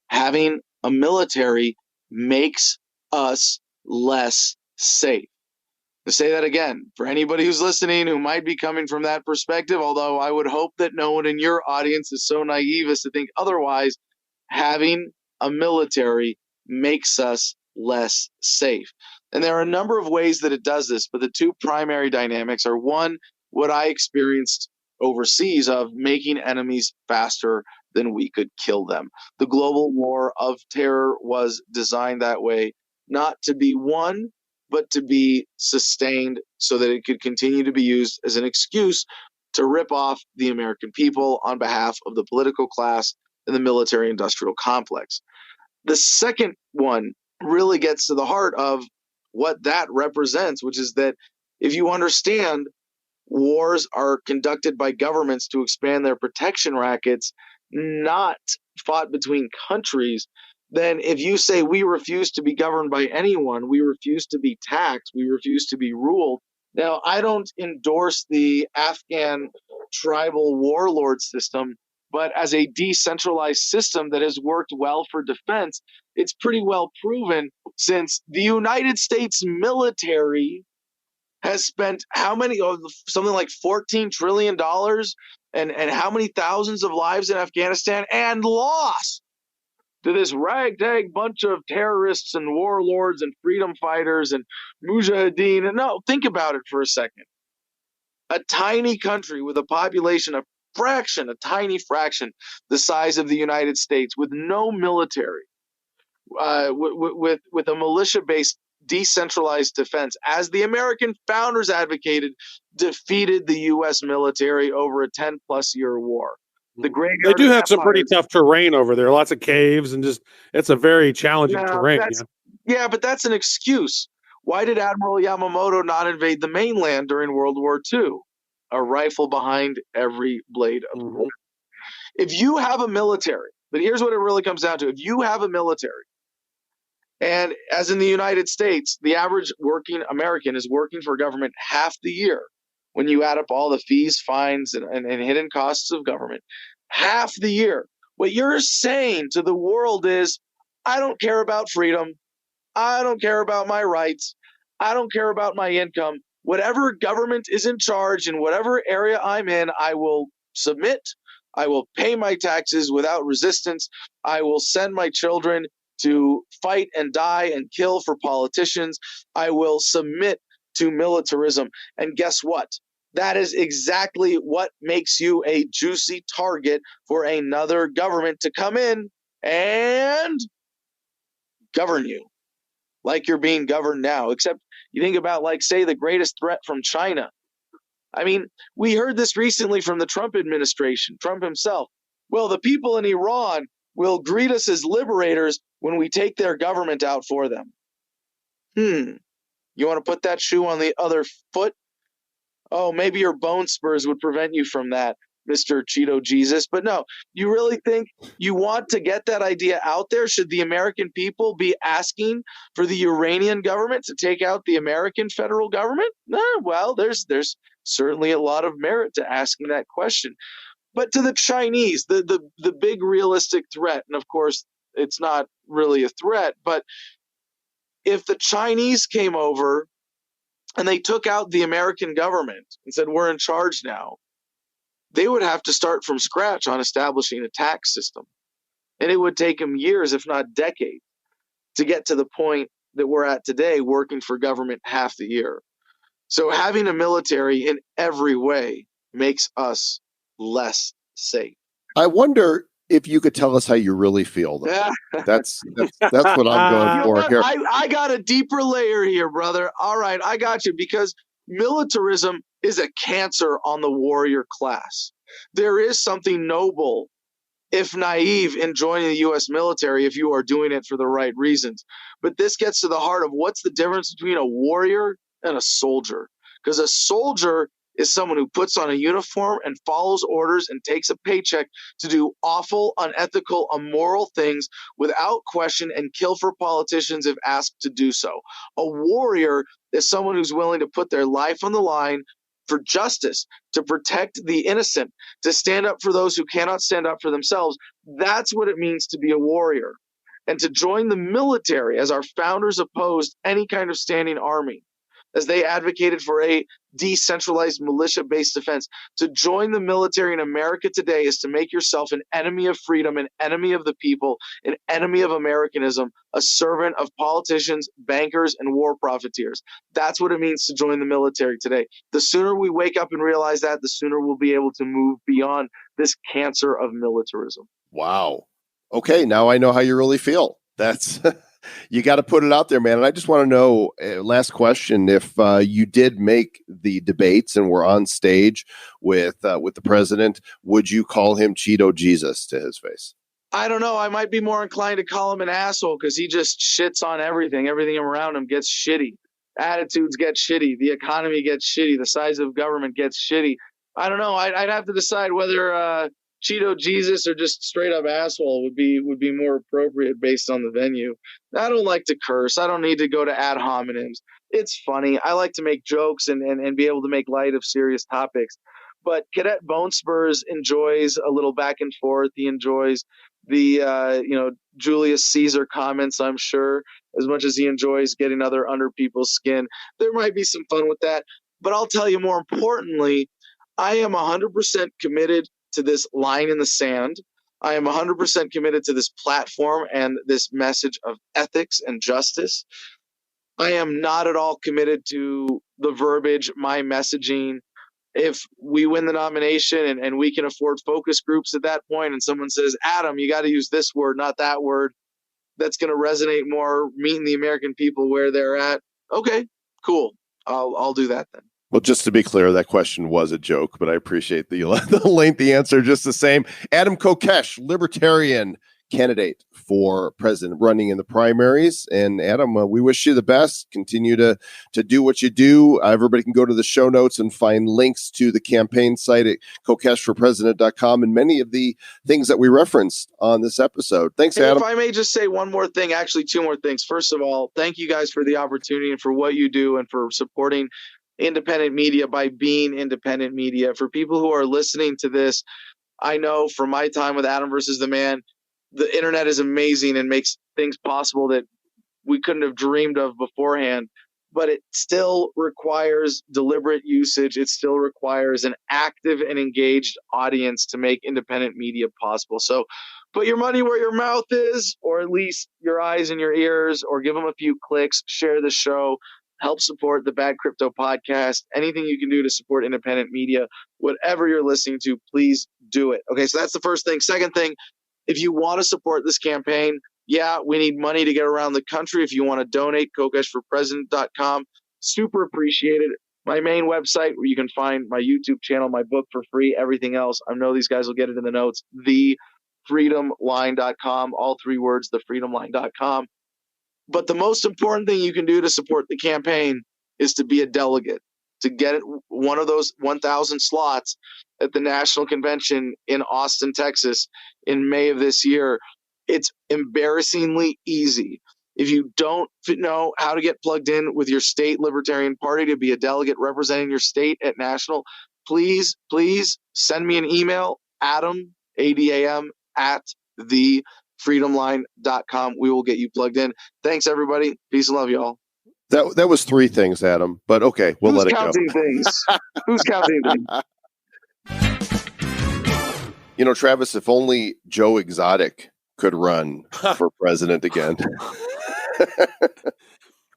having a military makes us less safe. To say that again, for anybody who's listening who might be coming from that perspective, although I would hope that no one in your audience is so naive as to think otherwise, having a military makes us less safe. And there are a number of ways that it does this, but the two primary dynamics are, one, what I experienced overseas of making enemies faster than we could kill them. The global war of terror was designed that way, not to be won, but to be sustained so that it could continue to be used as an excuse to rip off the American people on behalf of the political class and the military-industrial complex. The second one really gets to the heart of what that represents, which is that if you understand wars are conducted by governments to expand their protection rackets, not fought between countries, then if you say we refuse to be governed by anyone, we refuse to be taxed, we refuse to be ruled. Now, I don't endorse the Afghan tribal warlord system, but as a decentralized system that has worked well for defense, it's pretty well proven, since the United States military has spent something like $14 trillion and how many thousands of lives in Afghanistan, and lost to this ragtag bunch of terrorists and warlords and freedom fighters and mujahideen. And no, think about it for a second. A tiny country with a population, a tiny fraction the size of the United States, with no military, with a militia-based decentralized defense, as the American founders advocated, defeated the U.S. military over a 10-plus year war. They do have some pretty tough terrain over there, lots of caves, and just it's a very challenging terrain. Yeah, but that's an excuse. Why did Admiral Yamamoto not invade the mainland during World War II? A rifle behind every blade of war. If you have a military, but here's what it really comes down to. If you have a military, and as in the United States, the average working American is working for government half the year, when you add up all the fees, fines, and hidden costs of government, half the year. What you're saying to the world is, I don't care about freedom. I don't care about my rights. I don't care about my income. Whatever government is in charge in whatever area I'm in, I will submit. I will pay my taxes without resistance. I will send my children to fight and die and kill for politicians. I will submit to militarism. And guess what? That is exactly what makes you a juicy target for another government to come in and govern you like you're being governed now. Except you think about, like, say, the greatest threat from China. I mean, we heard this recently from the Trump administration, Trump himself. Well, the people in Iran will greet us as liberators when we take their government out for them. You want to put that shoe on the other foot? Oh, maybe your bone spurs would prevent you from that, Mr. Cheeto Jesus. But no, you really think you want to get that idea out there? Should the American people be asking for the Iranian government to take out the American federal government? No, well, there's certainly a lot of merit to asking that question. But to the Chinese, the big realistic threat, and of course, it's not really a threat, but if the Chinese came over and they took out the American government and said, we're in charge now, they would have to start from scratch on establishing a tax system. And it would take them years, if not decades, to get to the point that we're at today, working for government half the year. So having a military in every way makes us less safe. I wonder, If you could tell us how you really feel, though. That's what I'm going for here. I got a deeper layer here, brother. All right, I got you, because militarism is a cancer on the warrior class. There is something noble, if naive, in joining the U.S. military if you are doing it for the right reasons. But this gets to the heart of what's the difference between a warrior and a soldier. Because a soldier is someone who puts on a uniform and follows orders and takes a paycheck to do awful, unethical, immoral things without question and kill for politicians if asked to do so. A warrior is someone who's willing to put their life on the line for justice, to protect the innocent, to stand up for those who cannot stand up for themselves. That's what it means to be a warrior. And to join the military, as our founders opposed any kind of standing army, as they advocated for a decentralized militia-based defense, to join the military in America today is to make yourself an enemy of freedom, an enemy of the people, an enemy of Americanism, a servant of politicians, bankers, and war profiteers. That's what it means to join the military today. The sooner we wake up and realize that, the sooner we'll be able to move beyond this cancer of militarism. Wow. Okay, now I know how you really feel. That's you got to put it out there, man. And I just want to know, last question, if you did make the debates and were on stage with the president, would you call him Cheeto Jesus to his face? I don't know. I might be more inclined to call him an asshole because he just shits on everything. Everything around him gets shitty. Attitudes get shitty. The economy gets shitty. The size of government gets shitty. I don't know. I'd have to decide whether Cheeto Jesus or just straight up asshole would be more appropriate based on the venue. I don't like to curse. I don't need to go to ad hominems. It's funny. I like to make jokes and be able to make light of serious topics. But Cadet Bone Spurs enjoys a little back and forth. He enjoys the Julius Caesar comments, I'm sure, as much as he enjoys getting under people's skin. There might be some fun with that. But I'll tell you, more importantly, I am 100% committed to this line in the sand. I am 100% committed to this platform and this message of ethics and justice. I am not at all committed to the verbiage, my messaging. If we win the nomination and we can afford focus groups at that point, and someone says, Adam, you got to use this word, not that word, that's going to resonate more, meeting the American people where they're at. Okay, cool. I'll do that then. Well, just to be clear, that question was a joke, but I appreciate the lengthy answer just the same. Adam Kokesh, Libertarian candidate for president, running in the primaries. And Adam, we wish you the best. Continue to do what you do. Everybody can go to the show notes and find links to the campaign site at kokeshforpresident.com and many of the things that we referenced on this episode. Thanks, Adam. If I may just say one more thing, actually two more things. First of all, thank you guys for the opportunity and for what you do and for supporting independent media by being independent media. For people who are listening to this, I know from my time with Adam versus the Man, the internet is amazing and makes things possible that we couldn't have dreamed of beforehand, but it still requires deliberate usage. It still requires an active and engaged audience to make independent media possible. So put your money where your mouth is, or at least your eyes and your ears, or give them a few clicks, share the show, help support the Bad Crypto Podcast. Anything you can do to support independent media, whatever you're listening to, please do it. Okay, so that's the first thing. Second thing, if you want to support this campaign, yeah, we need money to get around the country. If you want to donate, kokeshforpresident.com. Super appreciate it. My main website where you can find my YouTube channel, my book for free, everything else. I know these guys will get it in the notes. TheFreedomLine.com. All three words, TheFreedomLine.com. But the most important thing you can do to support the campaign is to be a delegate, to get one of those 1,000 slots at the National Convention in Austin, Texas in May of this year. It's embarrassingly easy. If you don't know how to get plugged in with your state Libertarian Party to be a delegate representing your state at National, please send me an email, Adam, A-D-A-M, at TheFreedomLine.com. We will get you plugged in. Thanks, everybody. Peace and love, y'all. That was three things, Adam, but okay, we'll let it go. Who's counting things? You know, Travis, if only Joe Exotic could run for president again.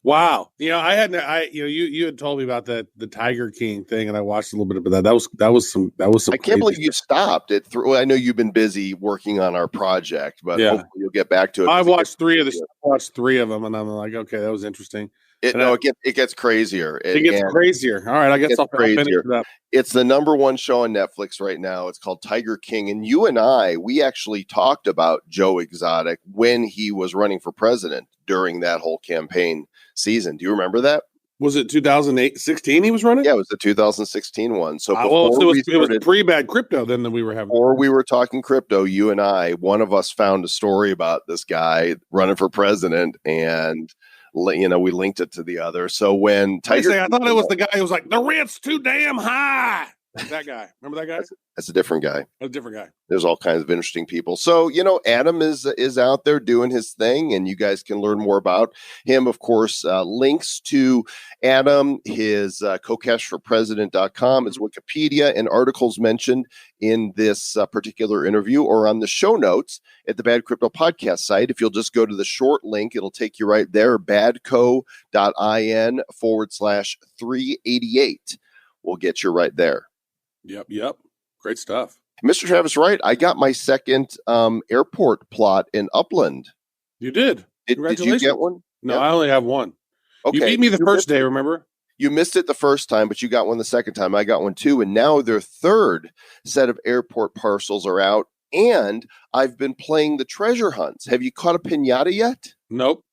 Wow. You had told me about the Tiger King thing, and I watched a little bit of that. That was some. I can't believe you stopped it. I know you've been busy working on our project, but hopefully you'll get back to it. I've watched three of them, and I'm like, okay, that was interesting. It gets crazier. It gets crazier. All right, I guess I'll finish it up. It's the number one show on Netflix right now. It's called Tiger King. And you and we actually talked about Joe Exotic when he was running for president during that whole campaign season. Do you remember that? Was it 2016 he was running? Yeah, it was the 2016 one. So it was pre-bad crypto then that we were having. Before we were talking crypto, you and one of us found a story about this guy running for president, and we linked it to the other. So when Tiger, I thought it was the guy who was like, the rent's too damn high. That guy. Remember that guy? That's a different guy. A different guy. There's all kinds of interesting people. So, Adam is out there doing his thing, and you guys can learn more about him. Of course, links to Adam, his kokeshforpresident.com, his Wikipedia, and articles mentioned in this particular interview or on the show notes at the Bad Crypto Podcast site. If you'll just go to the short link, it'll take you right there, badco.in/388. We'll get you right there. Yep. Great stuff. Mr. Travis Wright, I got my second airport plot in Upland. You did? Did you get one? No, I only have one. Okay. You beat me the first day, remember? You missed it the first time, but you got one the second time. I got one too. And now their third set of airport parcels are out. And I've been playing the treasure hunts. Have you caught a pinata yet? Nope.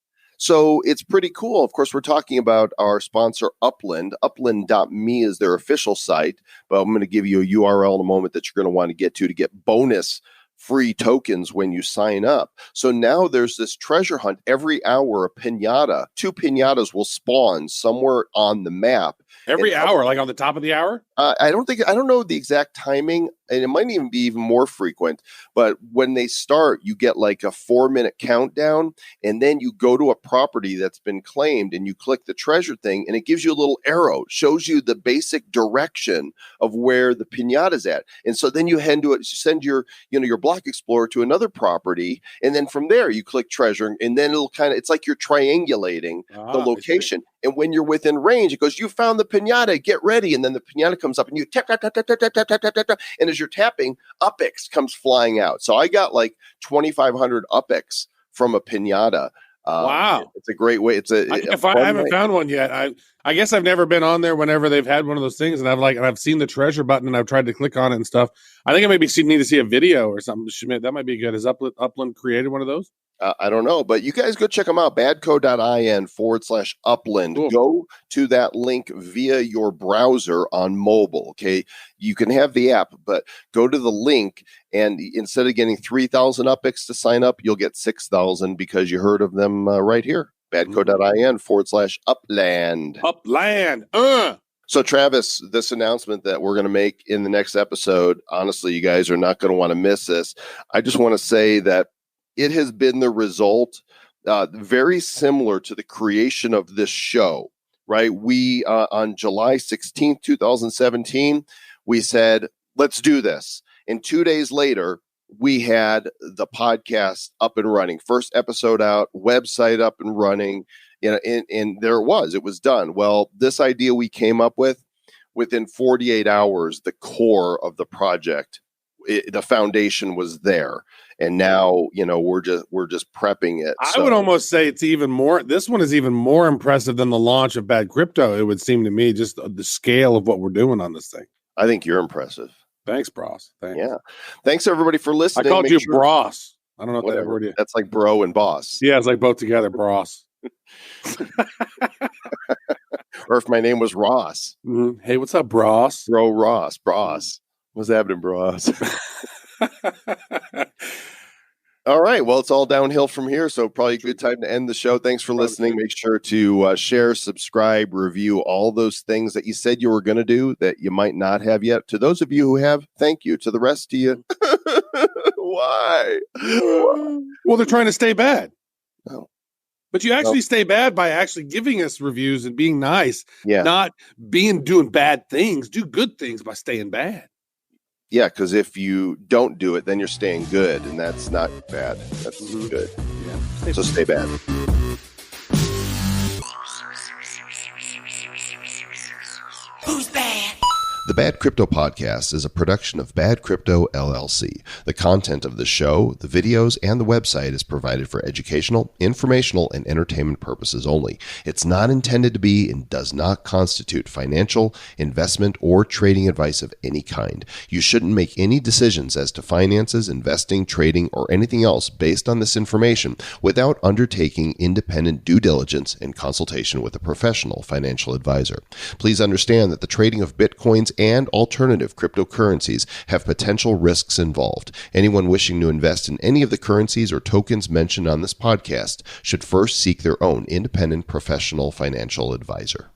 So it's pretty cool. Of course, we're talking about our sponsor, Upland. Upland.me is their official site, but I'm going to give you a URL in a moment that you're going to want to get bonus free tokens when you sign up. So now there's this treasure hunt. Every hour, a pinata, 2 pinatas will spawn somewhere on the map. Every hour, like on the top of the hour? I don't know the exact timing, and it might even be even more frequent. But when they start, you get like a 4-minute countdown, and then you go to a property that's been claimed, and you click the treasure thing, and it gives you a little arrow, shows you the basic direction of where the pinata's at. And so then you send your block explorer to another property, and then from there you click treasure, and then it's like you're triangulating the location. And when you're within range, it goes, you found the pinata, get ready. And then the pinata comes up and you tap, tap, tap, tap, tap, tap, tap, tap, tap, tap. And as you're tapping, UpX comes flying out. So I got like 2,500 UpX from a pinata. Wow. It's a great way. I haven't found one yet. I guess I've never been on there whenever they've had one of those things. And I've seen the treasure button and I've tried to click on it and stuff. I think I maybe need to see a video or something. That might be good. Has Upland created one of those? I don't know, but you guys go check them out. badco.in/Upland. Cool. Go to that link via your browser on mobile. Okay. You can have the app, but go to the link, and instead of getting 3,000 UpX to sign up, you'll get 6,000 because you heard of them right here. badco.in/Upland. Upland. So, Travis, this announcement that we're going to make in the next episode, honestly, you guys are not going to want to miss this. I just want to say that it has been the result very similar to the creation of this show, right? We, on July 16th, 2017, we said, let's do this. And 2 days later, we had the podcast up and running. First episode out, website up and running, and there it was done. Well, this idea we came up with, within 48 hours, the core of the project, the foundation was there. And now, we're just prepping it. I would almost say it's even more. This one is even more impressive than the launch of Bad Crypto. It would seem to me, just the scale of what we're doing on this thing. I think you're impressive. Thanks, Bros. Thanks. Yeah. Thanks everybody for listening. I called you Bros. I don't know what that word is. That's like bro and boss. Yeah, it's like both together, Bros. Or if my name was Ross. Mm-hmm. Hey, what's up, Bros? Bro Ross. Bros. What's happening, Bros? All right. Well, it's all downhill from here. So probably a good time to end the show. Thanks for listening. Make sure to share, subscribe, review, all those things that you said you were going to do that you might not have yet. To those of you who have, thank you. To the rest of you, why? Well, they're trying to stay bad. No. But you actually stay bad by actually giving us reviews and being nice. Yeah. Not doing bad things. Do good things by staying bad. Yeah, because if you don't do it, then you're staying good, and that's not bad. That's good. Yeah. So stay bad. Who's bad? The Bad Crypto Podcast is a production of Bad Crypto LLC. The content of the show, the videos, and the website is provided for educational, informational, and entertainment purposes only. It's not intended to be and does not constitute financial, investment, or trading advice of any kind. You shouldn't make any decisions as to finances, investing, trading, or anything else based on this information without undertaking independent due diligence and consultation with a professional financial advisor. Please understand that the trading of Bitcoins and alternative cryptocurrencies have potential risks involved. Anyone wishing to invest in any of the currencies or tokens mentioned on this podcast should first seek their own independent professional financial advisor.